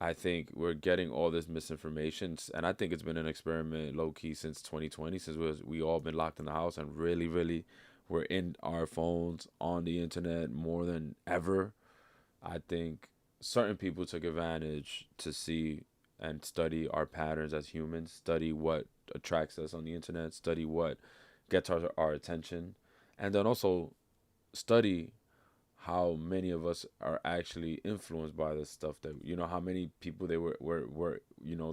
I think we're getting all this misinformation, and I think it's been an experiment low key since 2020, since we all been locked in the house and really, really, we're in our phones on the internet more than ever. I think certain people took advantage to see and study our patterns as humans, study what attracts us on the internet, study what gets our attention, and then also study how many of us are actually influenced by this stuff, that how many people they were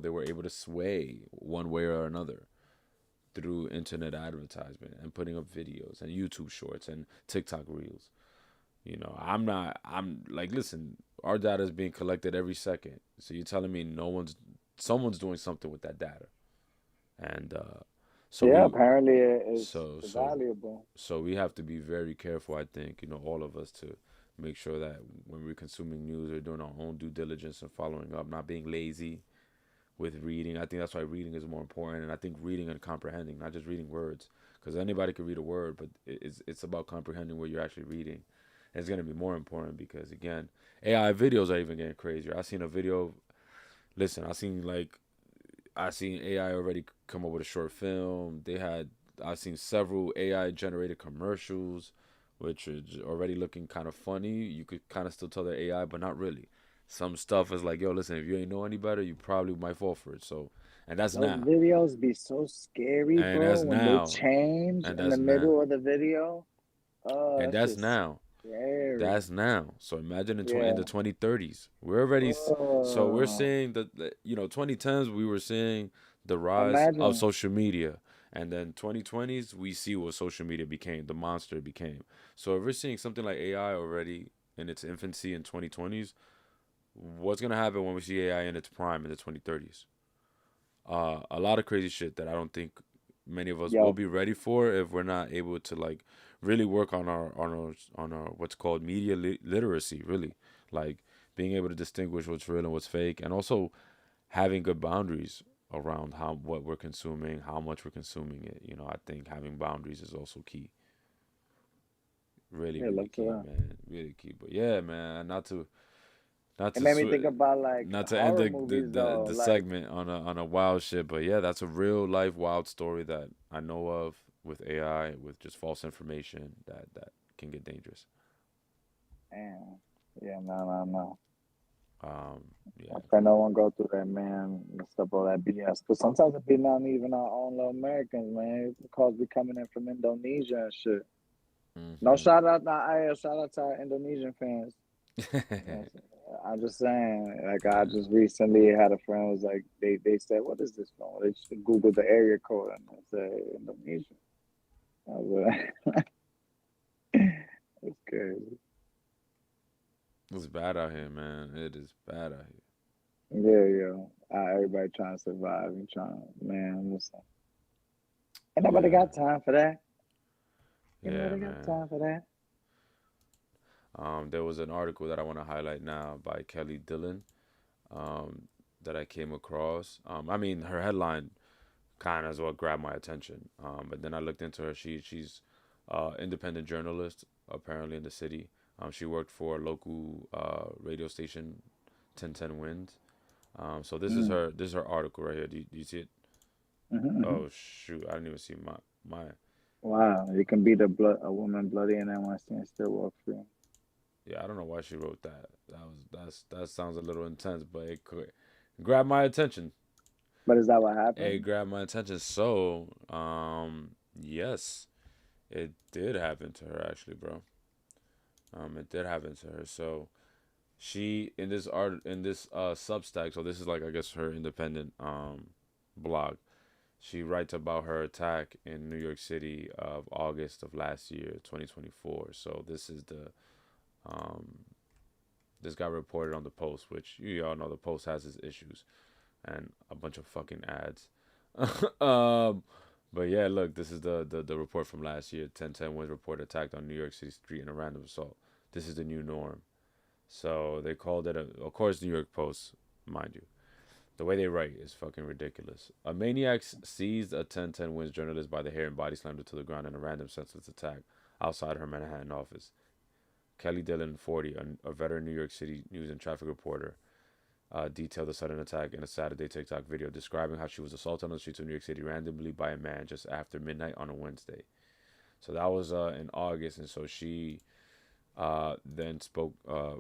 they were able to sway one way or another through internet advertisement and putting up videos and YouTube shorts and TikTok reels. I'm like, listen, our data is being collected every second. So you're telling me someone's doing something with that data. And so yeah. we Apparently, it's so so valuable. so we have to be very careful, I think, all of us, to make sure that when we're consuming news, we're doing our own due diligence and following up, not being lazy with reading. I think that's why reading is more important. And I think reading and comprehending, not just reading words, because anybody can read a word, but it's about comprehending what you're actually reading. And it's going to be more important because, again, AI videos are even getting crazier. I seen a video. Listen, I seen AI already come up with a short film. I've seen several AI generated commercials, which is already looking kind of funny. You could kind of still tell they're AI, but not really. Some stuff is like, yo, listen, if you ain't know any better, you probably might fall for it. So, and that's Those now, videos be so scary, and bro. that's When they now, change and in the that's now, middle of the video, oh, and that's that's just now. scary. That's now. So imagine in Yeah. the 2030s, we're already. So we're Oh, seeing that 2010s we were seeing the rise of imagine. social media, and then 2020s we see what social media became, the monster it became. So if we're seeing something like AI already in its infancy in 2020s, what's gonna happen when we see AI in its prime in the 2030s? A lot of crazy shit that I don't think many of us will Yo, be ready for if we're not able to like really work on our what's called media literacy, really, like being able to distinguish what's real and what's fake, and also having good boundaries around what we're consuming, how much we're consuming it. I think having boundaries is also key. Really, yeah, really look to key, that. man. Really key. But yeah, man, not It to made me think about like not to end horror movies though. the Like, segment on a wild shit, but yeah, that's a real life wild story that I know of with AI, with just false information that can get dangerous. man, yeah, no. Um, I yeah, pray no one go through that, man. And stop all that BS. Because sometimes it be not even our own little Americans, man. Because we coming in from Indonesia and shit. No hmm shout out, not shout out to our Indonesian fans. Yes. I'm just saying, like I yeah, just recently had a friend was like they said, "What is this phone?" They just Googled the area code and it said Indonesia. I was like, it's crazy. it's bad out here, man. It is bad out Yeah, yo. Everybody trying to survive and trying, man. Listen, ain't nobody here. got time for that. Ain't Yeah, nobody got man. time for that. There was an article that I want to highlight now by Kelly Dillon, um, that I came across. I mean, her headline kind of is what grabbed my attention. But then I looked into her. She's independent journalist apparently in the city. She worked for a local radio station, 1010 Wind. So Mm, this is her article right here. Do you see it? hmm. Oh shoot, I didn't even see my. Wow, you can beat a woman bloody and NYC and still walk free. Yeah, I don't know why she wrote that. That sounds a little intense, but it grabbed my attention. But is that what It happened? grabbed my attention. So, yes, it did happen to her actually, bro. It did happen to her. So she in this Substack. So this is like, I guess, her independent blog. She writes about her attack in New York City of August of last year, 2024. So um this got reported on the Post, which you all know the Post has its issues and a bunch of fucking ads. um, but yeah, look, this is the report from last year. 1010 Wins report attacked on New York City street in a random assault. This is the new norm. So they called it of course, New York Post, mind you. The way they write is fucking ridiculous. A maniac seized a 1010 Wins journalist by the hair and body slammed her to the ground in a random senseless attack outside her Manhattan office. Kelly Dillon, 40, a veteran New York City news and traffic reporter, detailed the sudden attack in a Saturday TikTok video describing how she was assaulted on the streets of New York City randomly by a man just after midnight on a Wednesday. So that was in August, and so she then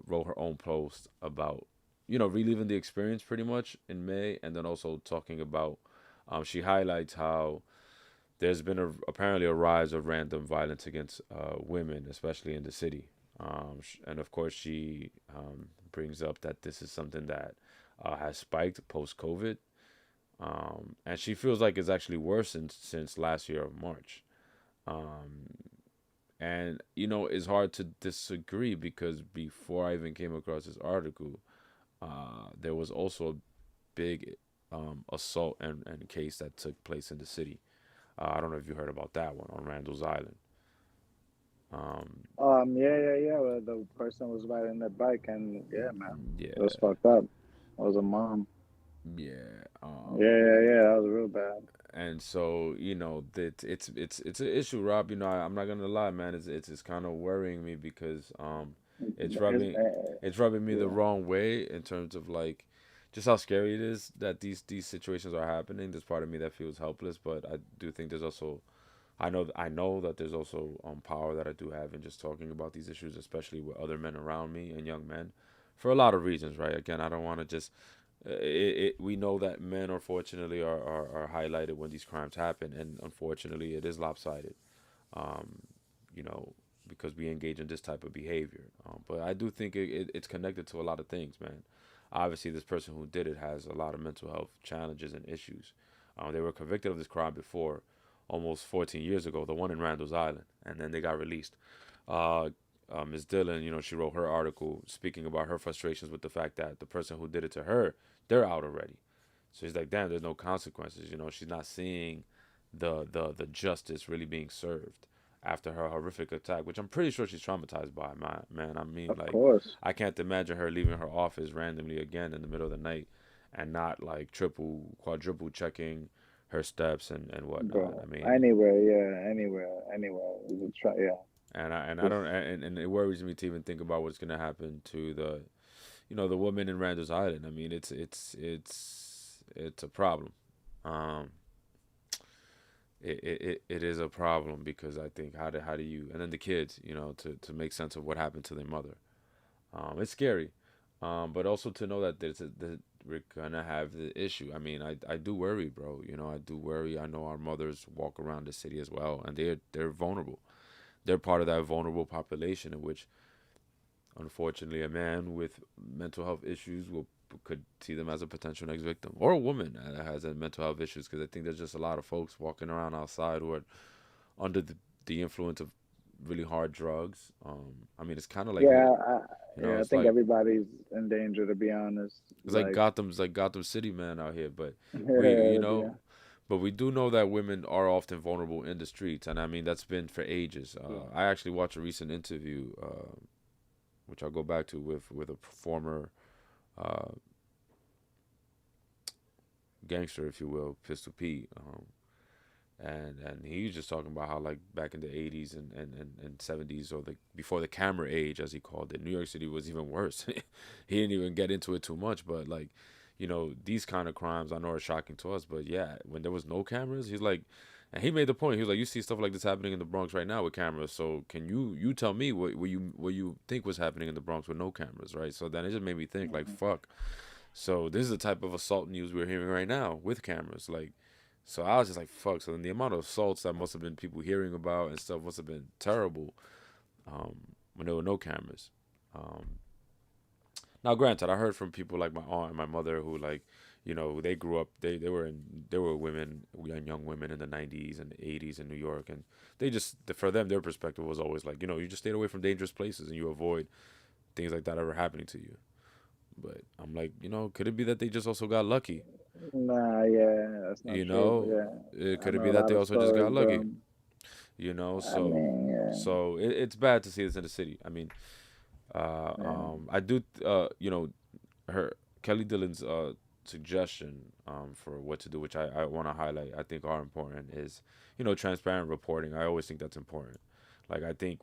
wrote her own post about, reliving the experience pretty much in May, and then also talking about, she highlights how there's been apparently a rise of random violence against women, especially in the city. And of course, she brings up that this is something that has spiked post COVID. And she feels like it's actually worsened since last year of March. Um, and, it's hard to disagree because before I even came across this article, there was also a big assault and case that took place in the city. I don't know if you heard about that one on Randall's Island. Um, Yeah. Well, the person was riding their bike, and yeah, man, it was yeah, fucked up. It was a mom. yeah. Yeah. That was real bad. And so that it's an issue, Rob. I'm not gonna lie, man. It's kind of worrying me because it's It's, rubbing it's rubbing me the yeah, wrong way in terms of like just how scary it is that these situations are happening. There's part of me that feels helpless, but I do think there's also I know that there's also power that I do have in just talking about these issues, especially with other men around me and young men, for a lot of reasons, right? Again, I don't want to just we know that men unfortunately are highlighted when these crimes happen, and unfortunately it is lopsided, um, you know, because we engage in this type of behavior. But I do think it's connected to a lot of things, man. Obviously, this person who did it has a lot of mental health challenges and issues. They were convicted of this crime before, almost 14 years ago, the one in Randall's Island, and then they got released. Uh, Ms. Dillon, she wrote her article speaking about her frustrations with the fact that the person who did it to her, they're out already. So she's like, damn, there's no consequences. She's not seeing the justice really being served after her horrific attack, which I'm pretty sure she's traumatized by. Man, I mean, of like, course, I can't imagine her leaving her office randomly again in the middle of the night and not like triple, quadruple checking her steps and whatnot. I bro. mean, Anywhere, yeah, anywhere. You could try, yeah. and I Just don't and it worries me to even think about what's gonna happen to the woman in Randall's Island. I mean, it's a problem. Um, it is a problem because I think how do you, and then the kids, to make sense of what happened to their mother. It's scary, but also to know that that we're gonna have the issue. I mean, I do worry, bro. I do worry. I know our mothers walk around the city as well, and they're vulnerable. They're part of that vulnerable population in which, unfortunately, a man with mental health issues could see them as a potential next victim, or a woman that has mental health issues. Because I think there's just a lot of folks walking around outside who are under the influence of really hard drugs. I mean, it's kind of like yeah, I it's think like everybody's in danger, to be honest. Like, It's like Gotham City, man, out here. But we, yeah, but we do know that women are often vulnerable in the streets, and I mean that's been for ages. I actually watched a recent interview, which I'll go back to with a former uh, gangster, if you will, Pistol Pete. And he was just talking about how like back in the 80s and 70s, or the before the camera age, as he called it, New York City was even worse. He didn't even get into it too much, but like, these kind of crimes I know are shocking to us, but yeah, when there was no cameras, he's like, and he made the point, he was like, you see stuff like this happening in the Bronx right now with cameras, so can you tell me what you think was happening in the Bronx with no cameras, right? So then it just made me think like, fuck, so this is the type of assault news we're hearing right now with cameras, like. So I was just like, fuck. So then the amount of assaults that must have been people hearing about and stuff must have been terrible, when there were no cameras. Um, Now, granted, I heard from people like my aunt and my mother who like, they grew up. They were women, young women in the '90s and '80s in New York, and they just for them their perspective was always like, you just stayed away from dangerous places and you avoid things like that ever happening to you. But I'm like, could it be that they just also got lucky? Nah, yeah, that's not You true. But know, yeah, I could it be know a that lot they of also just got stories, lucky? bro. You know, I so mean, it's bad to see this in the city. I mean, yeah, I do, you know, her Kelly Dillon's suggestion for what to do, which I want to highlight, I think are important, is, you know, transparent reporting. I always think that's important. Like, I think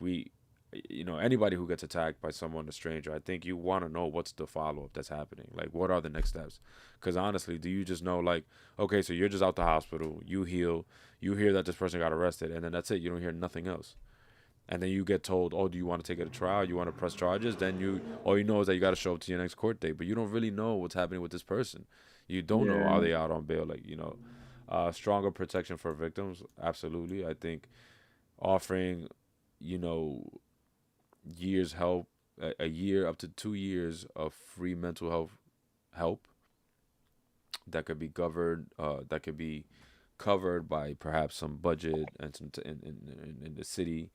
you know, anybody who gets attacked by someone, a stranger, I think you want to know what's the follow up that's happening. Like, what are the next steps? Because honestly, do you just know, like, okay, so you're just out the hospital, you heal, you hear that this person got arrested, and then that's it. You don't hear nothing else. And then you get told, oh, do you want to take it to trial? You want to press charges? Then all you know is that you got to show up to your next court date, but you don't really know what's happening with this person. You don't know, are yeah, they out on bail? Like, you know, stronger protection for victims, absolutely. I think offering, you know, years help, a year up to 2 years of free mental health help that could be covered, that could be covered by perhaps some budget and some in the city,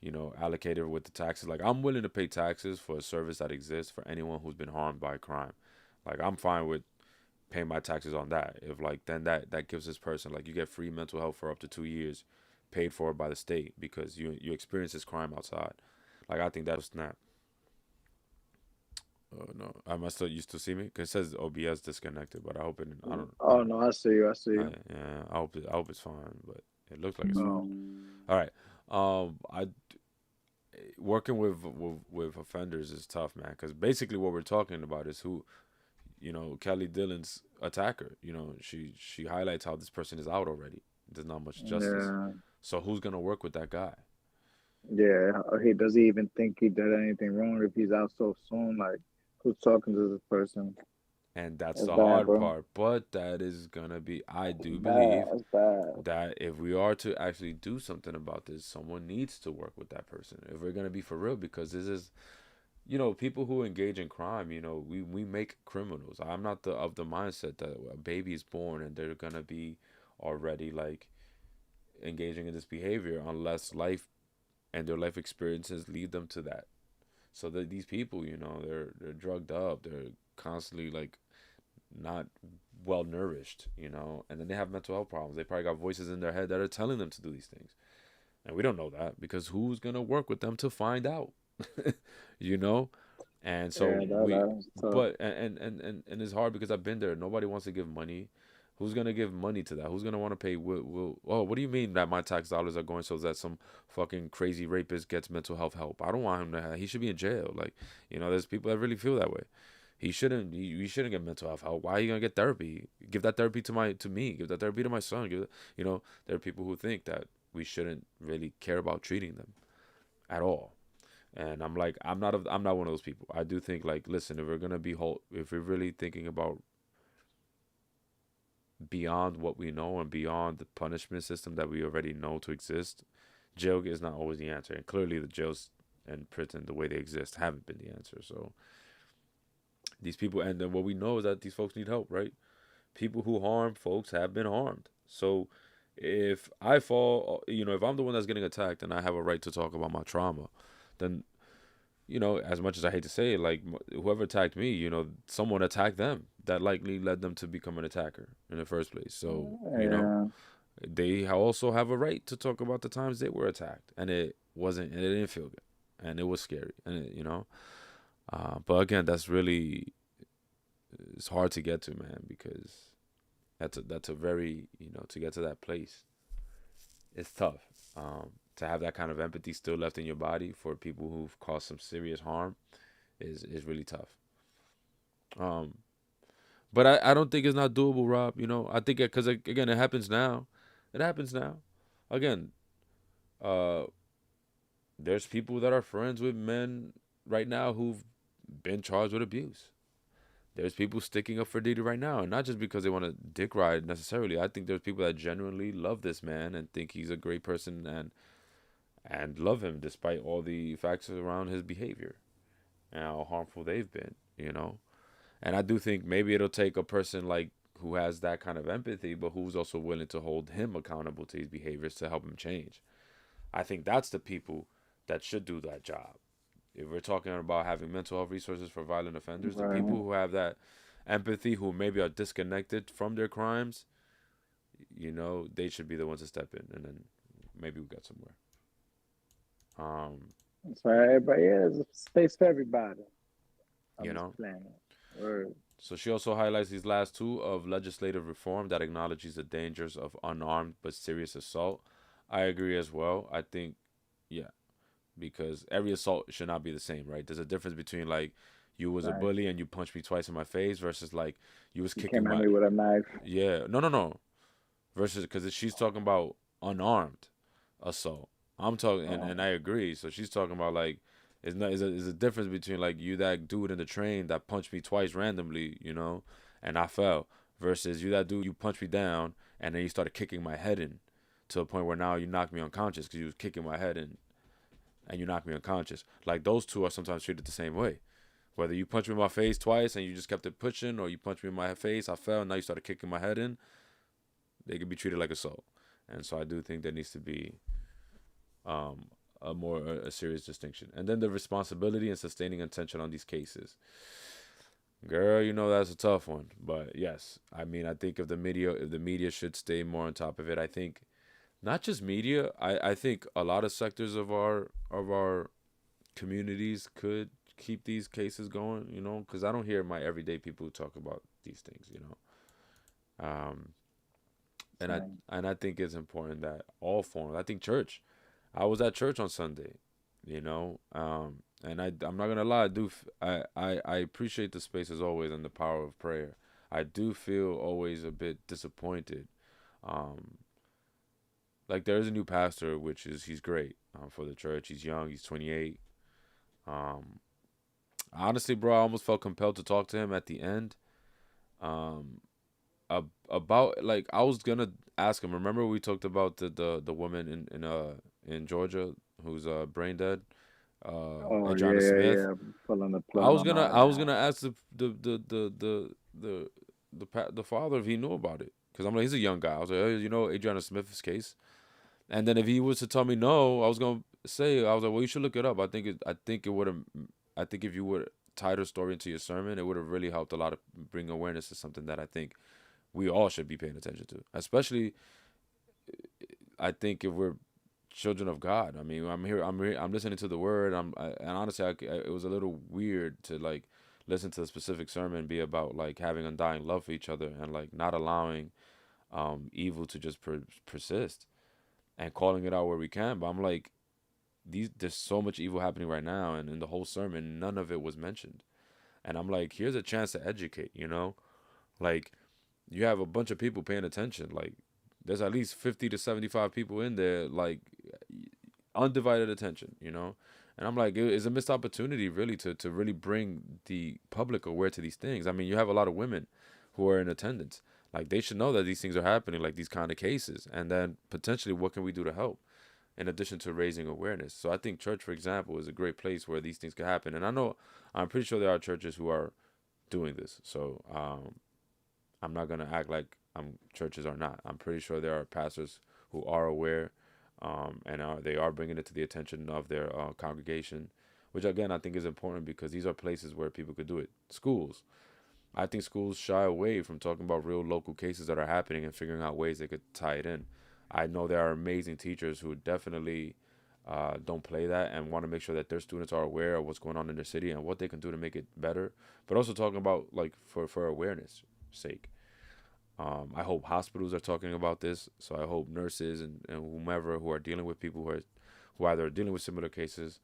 you know, allocated with the taxes. Like, I'm willing to pay taxes for a service that exists for anyone who's been harmed by crime. Like, I'm fine with paying my taxes on that. If, like, then that gives this person, like, you get free mental health for up to 2 years, paid for by the state because you experience this crime outside. Like, I think that'll snap. Oh no, am I still used to see me? Cause it says OBS disconnected, but I hope it. I don't. Oh no, I see you. I see you. Yeah, I hope it's fine, but it looks like it's fine. Oh, All right. I working with offenders is tough, man. Because basically what we're talking about is who, you know, Kelly Dillon's attacker. You know, she highlights how this person is out already. There's not much justice. yeah, So who's gonna work with that guy? yeah. He does he even think he did anything wrong if he's out so soon? Like, who's talking to this person? And that's It's the bad, hard bro. part. But that is gonna be. I It's do bad. believe It's bad. that if we are to actually do something about this, someone needs to work with that person. If we're gonna be for real, because this is, you know, people who engage in crime, you know, we make criminals. I'm not of the mindset that a baby is born and they're gonna be already like engaging in this behavior unless life and their life experiences lead them to that. So that these people, you know, they're drugged up, they're constantly like not well nourished, you know, and then they have mental health problems. They probably got voices in their head that are telling them to do these things. And we don't know that because who's gonna work with them to find out? You know? And so Yeah, that's tough. but and it's hard because I've been there. Nobody wants to give money. Who's gonna give money to that? Who's gonna want to pay? Oh, what do you mean that my tax dollars are going so that some fucking crazy rapist gets mental health help? I don't want him to have. He should be in jail. Like, you know, there's people that really feel that way. He shouldn't. He shouldn't get mental health help. Why are you gonna get therapy? Give that therapy to me. Give that therapy to my son. You know, there are people who think that we shouldn't really care about treating them at all. And I'm like, I'm not one of those people. I do think, like, listen, if we're gonna be if we're really thinking about beyond what we know and beyond the punishment system that we already know to exist, jail is not always the answer. And clearly, the jails and prison, the way they exist, haven't been the answer. So these people, and then what we know is that these folks need help, right? People who harm folks have been harmed. So if I fall, you know, if I'm the one that's getting attacked and I have a right to talk about my trauma, then, you know, as much as I hate to say it, like, whoever attacked me, you know, someone attacked them that likely led them to become an attacker in the first place. So, you know, Yeah, they also have a right to talk about the times they were attacked, and it didn't feel good, and it was scary, and you know, but again, that's really, it's hard to get to, man, because that's a very, you know, to get to that place, it's tough. To have that kind of empathy still left in your body for people who've caused some serious harm is really tough. Um, but I don't think it's not doable, Rob. You know, I think because again, it happens now. It happens now. Again, uh, there's people that are friends with men right now who've been charged with abuse. There's people sticking up for Diddy right now, and not just because they want to dick ride necessarily. I think there's people that genuinely love this man and think he's a great person and love him despite all the facts around his behavior and how harmful they've been. You know, and I do think maybe it'll take a person like who has that kind of empathy, but who's also willing to hold him accountable to his behaviors to help him change. I think that's the people that should do that job. If we're talking about having mental health resources for violent offenders, the people right. who have that, empathy who maybe are disconnected from their crimes, they should be the ones to step in, and then maybe we got somewhere. Um, So everybody, yeah, there's a space for everybody you on this know. planet. Word. So she also highlights these last two of legislative reform that acknowledges the dangers of unarmed but serious assault. I agree as well. I think, yeah, because every assault should not be the same, right? There's a difference between like you was a Right. bully and you punched me twice in my face versus like you was You kicking came at my, me with a knife. yeah, no, versus because she's talking about unarmed assault. I'm talking, and I agree. So she's talking about like it's not is a difference between like you that dude in the train that punched me twice randomly, and I fell, versus you that dude you punched me down and then you started kicking my head in to a point where now you knocked me unconscious because you was kicking my head in and you knocked me unconscious. Like those two are sometimes treated the same way. Whether you punch me in my face twice and you just kept it pushing, or you punch me in my face, I fell, and now you started kicking my head in, they could be treated like assault. And so I do think there needs to be a serious distinction. And then the responsibility and sustaining attention on these cases. Girl, that's a tough one. But yes, I mean, I think if the media should stay more on top of it, I think not just media, I think a lot of sectors of our communities could keep these cases going, because I don't hear my everyday people talk about these things. Um, and I Same. and I think it's important that all forms. I think church. I was at church on Sunday, and I'm not gonna lie. I appreciate the space as always and the power of prayer. I do feel always a bit disappointed. Um, like there is a new pastor, which is he's great for the church. He's young. He's 28. Um, honestly, bro, I almost felt compelled to talk to him at the end. Um, about like I was gonna ask him. Remember we talked about the woman in Georgia who's brain dead, Oh Adriana yeah, Smith. yeah. Pulling the I plug was on gonna all I was that. gonna ask the father if he knew about it, because I'm like, he's a young guy. I was like, hey, Adriana Smith's case. And then if he was to tell me no, I was gonna say, I was like, well, you should look it up. I think it would have. I think if you would tie the story into your sermon, it would have really helped a lot of bring awareness to something that I think we all should be paying attention to. Especially, I think if we're children of God. I mean, I'm listening to the word. And honestly, it was a little weird to like listen to a specific sermon be about like having undying love for each other and like not allowing evil to just persist and calling it out where we can. But I'm like, there's so much evil happening right now, and in the whole sermon, none of it was mentioned. And I'm like, here's a chance to educate. Like, you have a bunch of people paying attention. Like, there's at least 50 to 75 people in there, like, undivided attention. And I'm like, it's a missed opportunity, really, to really bring the public aware to these things. I mean, you have a lot of women who are in attendance. Like, they should know that these things are happening, like these kind of cases. And then potentially, what can we do to help? In addition to raising awareness. So I think church, for example, is a great place where these things can happen. And I'm pretty sure there are churches who are doing this. So I'm not gonna act like churches are not. I'm pretty sure there are pastors who are aware, and they are bringing it to the attention of their congregation, which again I think is important because these are places where people could do it. Schools. I think schools shy away from talking about real local cases that are happening and figuring out ways they could tie it in. I know there are amazing teachers who definitely don't play that and want to make sure that their students are aware of what's going on in their city and what they can do to make it better. But also talking about like for awareness sake. I hope hospitals are talking about this. So I hope nurses and whomever who are dealing with people who either are dealing with similar cases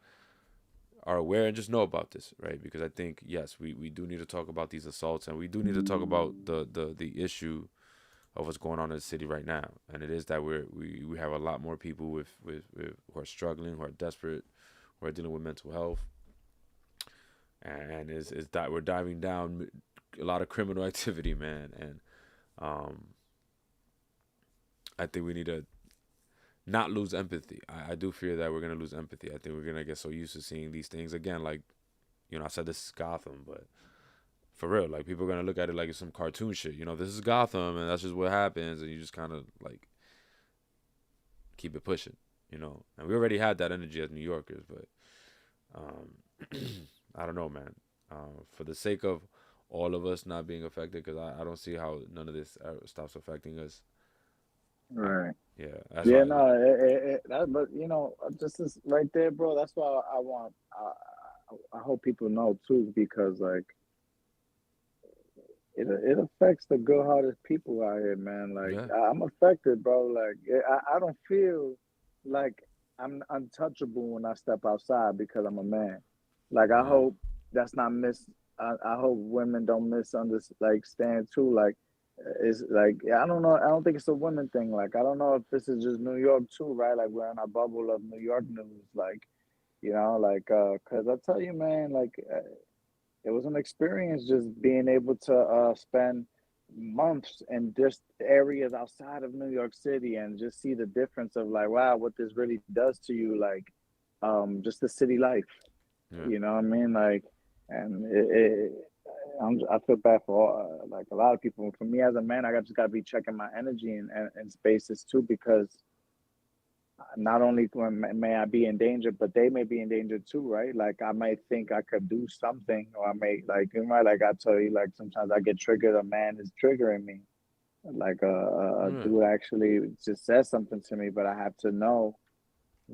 are aware and just know about this, right? Because I think yes, we do need to talk about these assaults and we do need to talk about the issue of what's going on in the city right now. And it is that we have a lot more people with who are struggling, who are desperate, who are dealing with mental health, and is that we're diving down a lot of criminal activity, man. And I think we need to not lose empathy. I do fear that we're gonna lose empathy. I think we're gonna get so used to seeing these things again. Like, I said this is Gotham, but for real, like people are gonna look at it like it's some cartoon shit. This is Gotham, and that's just what happens, and you just kind of like keep it pushing. And we already had that energy as New Yorkers, but I don't know, man. For the sake of all of us not being affected, because I don't see how none of this stops affecting us. Right. Yeah, that's Yeah, why. no, that, but you know, just this right there, bro. That's why I want. I hope people know too, because like it affects the good-hearted people out here, man. Like Yeah, I'm affected, bro. Like I don't feel like I'm untouchable when I step outside because I'm a man. Like I yeah, hope that's not I hope women don't misunderstand, like stand too. Like it's like I don't know. I don't think it's a women thing. Like I don't know if this is just New York too, right? Like we're in a bubble of New York news. Like you know, like cause I tell you, man, like it was an experience just being able to spend months in just areas outside of New York City and just see the difference of like, wow, what this really does to you, like just the city life. yeah, You know what I mean? Like, and I feel bad for like a lot of people. For me as a man, just gotta be checking my energy and spaces too, because not only may I be in danger, but they may be in danger too, right? Like I might think I could do something, or I may like you know, like I tell you, like sometimes I get triggered. A man is triggering me, like a yeah, dude actually just says something to me, but I have to know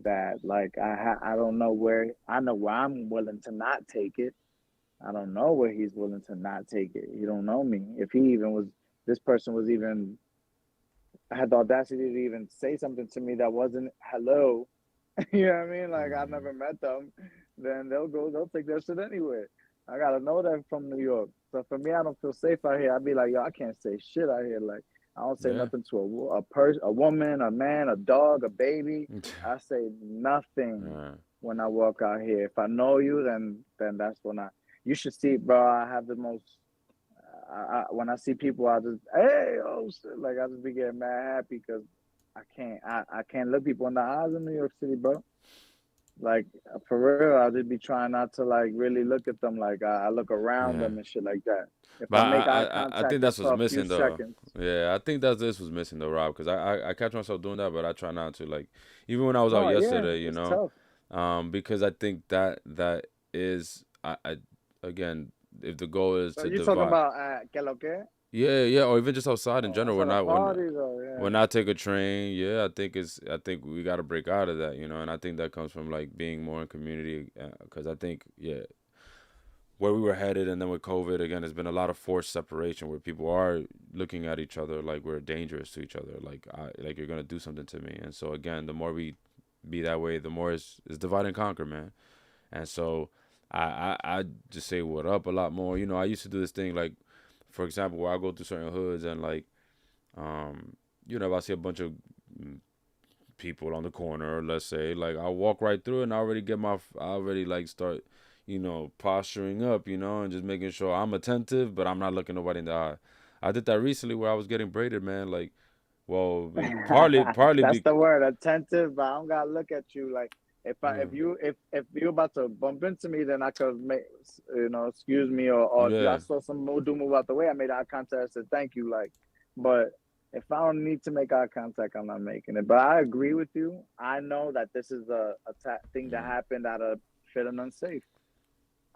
that like I don't know where I know where I'm willing to not take it. I don't know where he's willing to not take it. He don't know me. If he even was, this person was even had the audacity to even say something to me that wasn't hello. You know what I mean? Like I hmm, never met them, then they'll take that shit anywhere. I gotta know that from New York. So for me, I don't feel safe out here. I'd be like, yo, I can't say shit out here. Like I don't say yeah, nothing to a person, a woman, a man, a dog, a baby. I say nothing yeah, when I walk out here. If I know you, then that's when I. You should see, bro. I have the most. When I see people, I just hey oh shit, like I just be getting mad happy because I can't look people in the eyes in New York City, bro. Like for real, I just be trying not to like really look at them. Like I look around yeah. them and shit like that. If But I make eye I think contact that's just what's for a few missing though. seconds, Yeah, I think that's this was missing though, Rob. Because I catch myself doing that, but I try not to. Like even when I was out no, yeah, yesterday, it's tough. because I think that is I again, if the goal is So to you talking divide. about que lo que? Yeah, yeah, or even just outside in Oh, general. outside the party though, When yeah. I take a train, yeah, I think we got to break out of that, and I think that comes from like being more in community, because I think yeah, where we were headed, and then with COVID again, there's been a lot of forced separation where people are looking at each other like we're dangerous to each other, like you're gonna do something to me, and so again, the more we be that way, the more it's divide and conquer, man, and so I just say what up a lot more. I used to do this thing like, for example, where I go through certain hoods and like um, if I see a bunch of mm, people on the corner, let's say, like I walk right through it and I already like start, posturing up, and just making sure I'm attentive, but I'm not looking nobody in the eye. I did that recently where I was getting braided, man. Like, well, partly That's be, the word, attentive. But I don't gotta look at you. Like yeah, if you're about to bump into me, then I could make excuse me, or I yeah, saw some do move out the way. I made eye contact. I said thank you. Like, but if I don't need to make eye contact, I'm not making it. But I agree with you. I know that this is a thing that mm, happened out of feeling unsafe.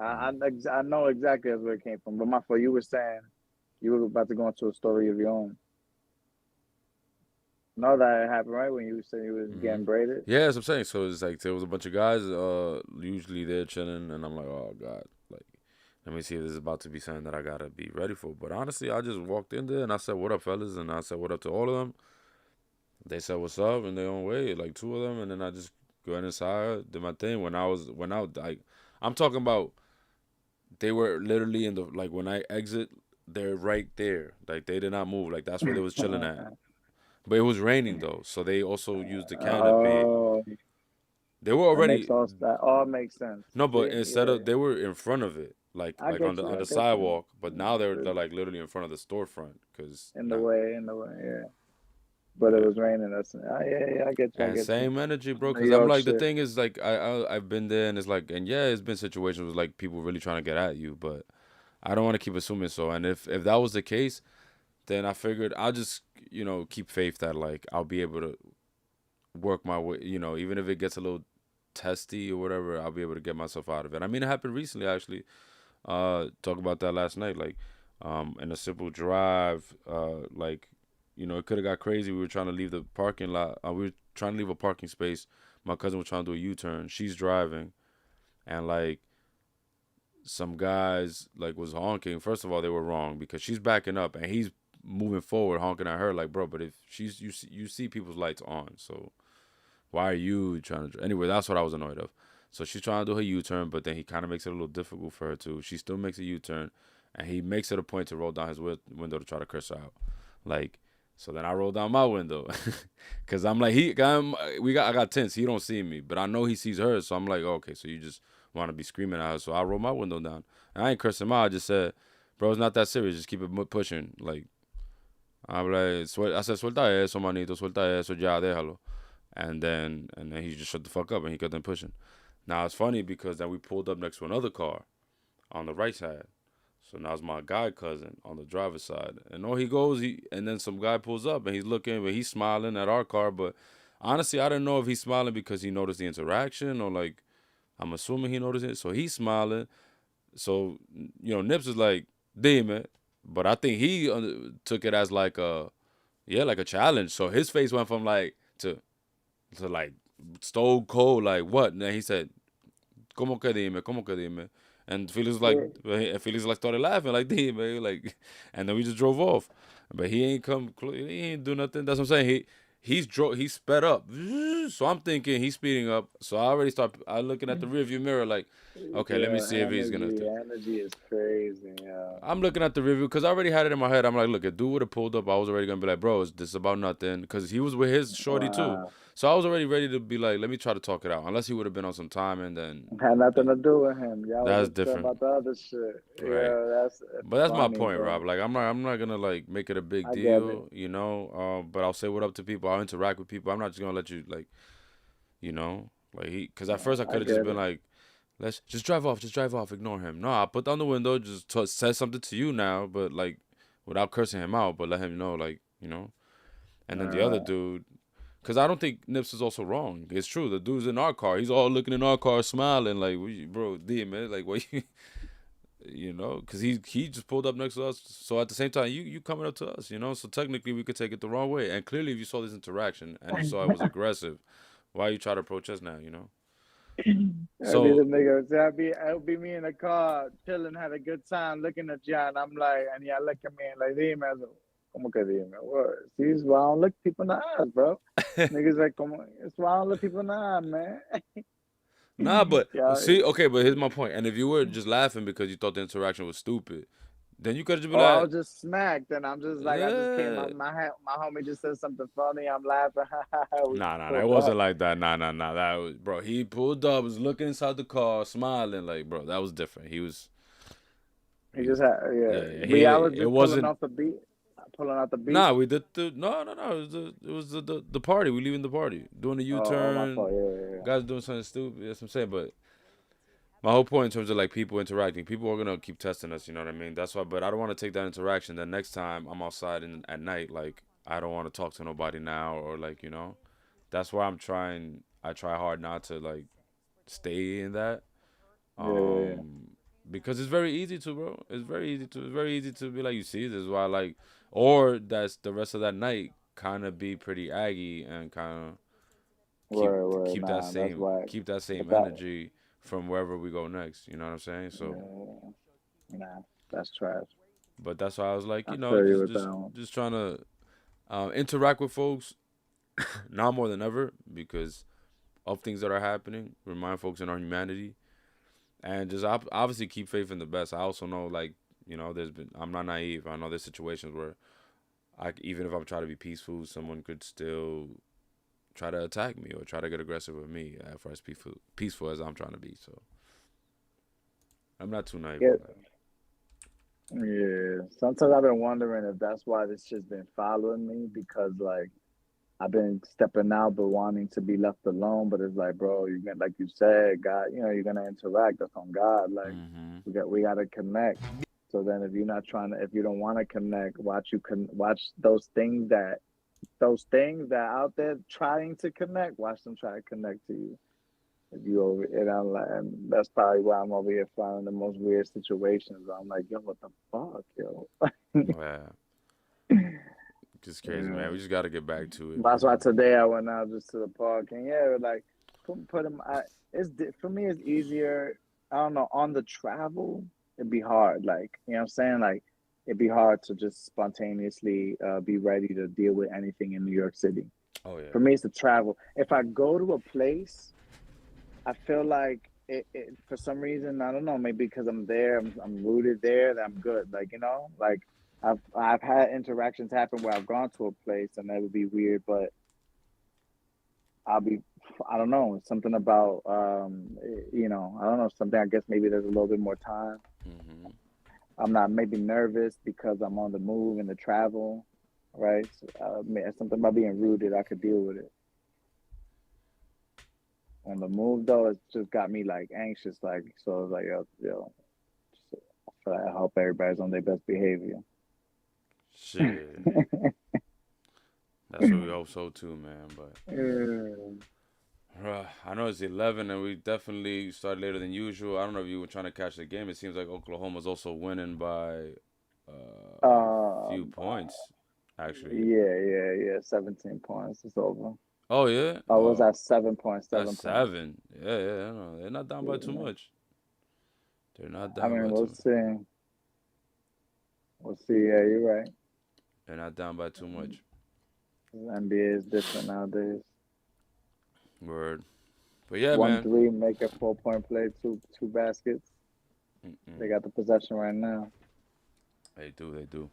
mm. I know exactly where it came from. But my fault, you were saying you were about to go into a story of your own. Know that it happened right when you said you was Hmm. getting braided. Yeah, that's what I'm saying. So it's like there was a bunch of guys, usually they're chilling, and I'm like, oh god, like let me see if this is about to be something that I gotta be ready for. But honestly, I just walked in there and I said, "What up, fellas?" And I said, "What up" to all of them. They said, "What's up?" in their own way, like two of them, and then I just went inside, did my thing. When I like, I'm talking about they were literally in the like when I exit, they're right there, like they did not move, like that's where they was chilling at. But it was raining though, so they also used the canopy. Oh, They were already that all makes sense. no, but See, instead yeah, of they were in front of it, like I get on you. I the get you. sidewalk, but now they're like literally in front of the storefront because now In the way, yeah. But it yeah. was raining. Yeah, I get you. I And get you. same energy, bro. New Cause I'm York like the shit. thing is like I've been there and it's like and yeah, it's been situations with like people really trying to get at you, but I don't want to keep assuming so. And if that was the case, then I figured I'll just keep faith that like I'll be able to work my way. Even if it gets a little testy or whatever, I'll be able to get myself out of it. I mean, it happened recently actually. Talk about that last night. Like And a simple drive, like, you know, it could have got crazy. We were trying to leave the parking lot. We were trying to leave a parking space. My cousin was trying to do a U-turn. She's driving, and like some guys like was honking. First of all, they were wrong because she's backing up and he's moving forward, honking at her. Like, bro, but if she's you see people's lights on, so why are you trying to? Anyway, that's what I was annoyed of. So she's trying to do her U-turn, but then he kind of makes it a little difficult for her too. She still makes a U-turn, and he makes it a point to roll down his window to try to curse her out. Like, so then I roll down my window, cause I'm like I got tints. He don't see me, but I know he sees her. So I'm like, okay, so you just want to be screaming at her. So I roll my window down, and I ain't cursing him out. I just said, bro, it's not that serious. Just keep it pushing. Like, I'm like, I said, suelta eso, manito, suelta eso, ya, déjalo. And then he just shut the fuck up and he kept on pushing. Now it's funny because then we pulled up next to another car on the right side. So now it's my guy cousin on the driver's side. And he goes, and then some guy pulls up and he's looking, but he's smiling at our car. But honestly, I don't know if he's smiling because he noticed the interaction or like, I'm assuming he noticed it. So he's smiling. So, you know, Nips is like, damn it. But I think he took it as like like a challenge. So his face went from like, to like stone cold, like what? And then he said, "Como que dime? Como que dime?" And Felix like started laughing, like dime, like, and then we just drove off. But he ain't he ain't do nothing. That's what I'm saying. He sped up. So I'm thinking he's speeding up. So I already I looking at the rearview mirror, like, okay, let me see if he's gonna. Energy is crazy. Yeah. I'm looking at the review because I already had it in my head. I'm like, look, if dude would have pulled up, I was already gonna be like, bro, this is about nothing, because he was with his shorty too. Wow. So I was already ready to be like, let me try to talk it out. Unless he would have been on some time, and then Had nothing to do with him. Y'all that's was upset different, about the other shit. right? Yeah, that's But that's my funny, point, Rob. bro. Like I'm not gonna like make it a big I get it. deal, you know. But I'll say what up to people. I'll interact with people. I'm not just gonna let you like, you know, like because at first I I could have just get been it. like, let's just drive off, ignore him. No, I put down the window, just said something to you now, but like without cursing him out, but let him know, like, you know. And then the other Uh, dude, because I don't think Nips is also wrong. It's true. The dude's in our car. He's all looking in our car, smiling like, bro, damn man, like what you, you know? Because he just pulled up next to us. So at the same time, you coming up to us, you know? So technically, we could take it the wrong way. And clearly, if you saw this interaction and you saw it was aggressive, why you try to approach us now, you know? I'll be So the nigga. So I'll be me in the car, chilling, had a good time, looking at John. I'm like, and y'all look at me and like, dime, como que dime? What? See, it's why I don't look people in the eyes, bro. Niggas like, como, it's why I don't look people in the eye, man. nah, but Yeah. see, okay, but here's my point. And if you were just laughing because you thought the interaction was stupid, then you could have just been Oh, I like, was just smacked, and I'm just like, I just came. yeah. My homie just said something funny. I'm laughing. We Nah, that pulled up. wasn't like that. Nah. That was, bro. He pulled up, was looking inside the car, smiling, like, bro. That was different. He He just was, had, yeah. yeah. But yeah, I was It just pulling wasn't. off the beat, pulling out the beat. Nah, we did no. It was the party. We leaving the party, doing a Oh, my U-turn. fault. Yeah. Guys doing something stupid. That's what I'm saying. But my whole point in terms of like people interacting, people are gonna keep testing us. You know what I mean? That's why. But I don't want to take that interaction. Then next time I'm outside at night, like I don't want to talk to nobody now, or like, you know. That's why I try hard not to like stay in that. Yeah. Um, because it's very easy to, bro. It's very easy to be like, you see, this is why I like, or that's the rest of that night kind of be pretty aggy and kind of Word. Nah, that's why. keep that same But that, energy from wherever we go next. You know what I'm saying? So, yeah, nah, that's trash. but that's why I was like, I you know, feel you with that one. just trying to interact with folks now more than ever because of things that are happening. Remind folks in our humanity and just obviously keep faith in the best. I also know, like, you know, I'm not naive. I know there's situations where even if I'm trying to be peaceful, someone could still try to attack me or try to get aggressive with me for as peaceful as I'm trying to be. So I'm not too naive Yeah, on that. yeah. Sometimes I've been wondering if that's why this shit's been following me because like I've been stepping out but wanting to be left alone. But it's like, bro, you get like you said, God, you're gonna interact. That's on God. Like Mm-hmm. we gotta connect. So then if you're not trying to if you don't want to connect, watch those things that out there trying to connect, watch them try to connect to you. If you over, and I'm like, and that's probably why I'm over here finding the most weird situations. I'm like, yo, what the fuck, yo? Yeah, just crazy, man. Yeah. We just got to get back to it, That's why man. today I went out just to the park, and yeah, like put them. For me, it's easier. I don't know, on the travel, it'd be hard. Like, you know what I'm saying? Like, it'd be hard to just spontaneously be ready to deal with anything in New York City. Oh yeah. For me, it's the travel. If I go to a place, I feel like for some reason, I don't know, maybe because I'm there, I'm rooted there, that I'm good. Like, you know, like I've had interactions happen where I've gone to a place and that would be weird, but I'll be, I don't know, something about, I don't know, something. I guess maybe there's a little bit more time. Mhm. I'm not maybe nervous because I'm on the move and the travel, right? So, something about being rooted, I could deal with it. On the move though, it just got me like anxious, like so. It's like just, I feel like I hope everybody's on their best behavior. Shit. That's what we hope so too, man. But Yeah. I know it's 11, and we definitely started later than usual. I don't know if you were trying to catch the game. It seems like Oklahoma's also winning by a few Um. points, actually. Yeah. 17 points. It's over. Oh yeah. Oh, was Oh, that 7 points? that's 7 points. 7. Yeah. I know. They're not down by too Yeah. much. They're not I down mean, by we'll too. see. We'll see. Yeah, you're right. They're not down by too much. NBA is different nowadays. Word. But yeah, One man. three, make a 4 point play, two baskets. Mm-mm. They got the possession right now. They do. They do.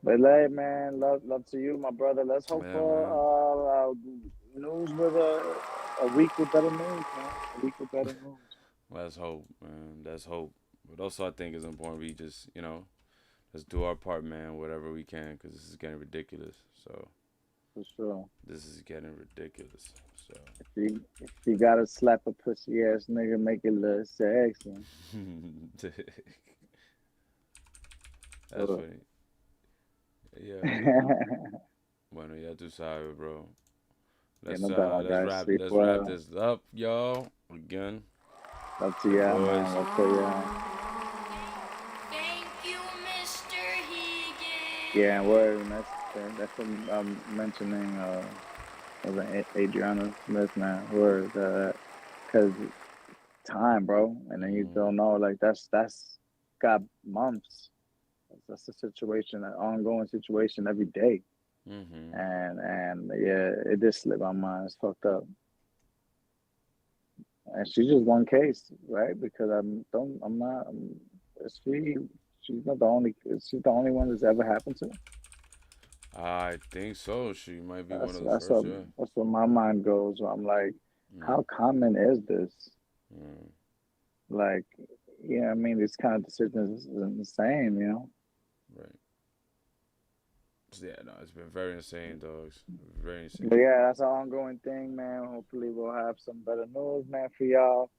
But hey, man, love to you, my brother. Let's hope Yeah, for man. news with a week with better news, man. A week with better news. Let's hope, man. Let's hope. But also, I think it's important we just, let's do our part, man, whatever we can, because this is getting ridiculous. So, For sure. this is getting ridiculous. So, If you gotta slap a pussy ass nigga, make it look sexy. that's Ugh. funny. Yeah. Bueno, ya tú sabes, bro. Yeah, Let's no doubt, guys. Sleep let's wrap well. this up, y'all. Again, Love to your y'all, man. boys. Love to y'all. Thank you, Mr. Yeah, and Hegan. word, and that's what I'm mentioning. Was it Adriana Smith, man? Word, because time, bro, and then you Mm-hmm. don't know. Like that's got months. That's a situation, an ongoing situation every day, Mm-hmm. and yeah, it did slip my mind. It's fucked up, and she's just one case, right? Because I'm not. Is she? She's not the only. She's the only one that's ever happened to. I think so. She might be one That's of the that's first, what yeah. that's what my mind goes. Where I'm like, Mm, how common is this? mm, Like, yeah, I mean, these kind of decisions is insane, you know. right. Yeah, no, it's been very insane, dogs. Very But insane. yeah, that's an ongoing thing, man. Hopefully, we'll have some better news, man, for y'all.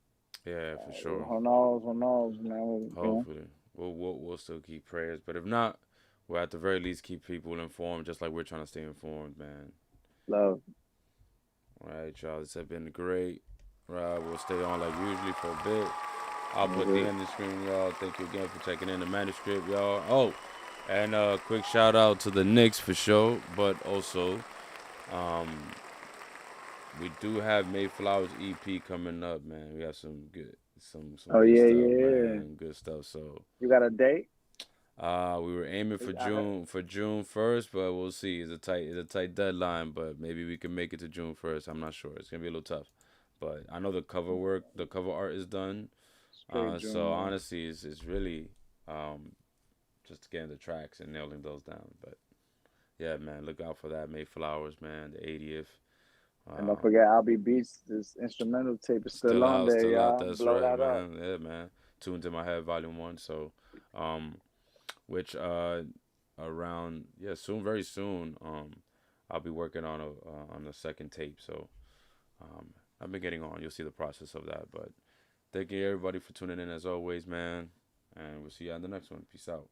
Yeah, for sure. Who knows? Who knows, man? Hopefully, we'll still keep prayers, but if not, we'll at the very least keep people informed, just like we're trying to stay informed, man. Love. All right, y'all. This has been great. Right, we'll stay on like usually for a bit. I'll put the Nigga. ending screen, y'all. Thank you again for checking in the manuscript, y'all. Oh, and quick shout out to the Knicks for sure, but also um, we do have Mayflower's EP coming up, man. We have some Oh good yeah, stuff, yeah. man. Good stuff. So You got a date? we were aiming I heard. For June 1st, but we'll see. It's a tight deadline, but maybe we can make it to June 1st. I'm not sure. It's gonna be a little tough, but I know the cover art is done. Straight So June then. honestly, it's really um, just getting the tracks and nailing those down. But yeah, man, look out for that Mayflowers, man. The 80th. And don't Um, forget, ALBYBEATZ. This instrumental tape is still on there, Still out. y'all. That's Blow right, that up. man. Yeah, man. Tunes in my head, Volume 1. So, um, which around soon, very soon, I'll be working on the second tape. So, um, I've been getting on. You'll see the process of that. But thank you everybody for tuning in as always, man. And we'll see you on the next one. Peace out.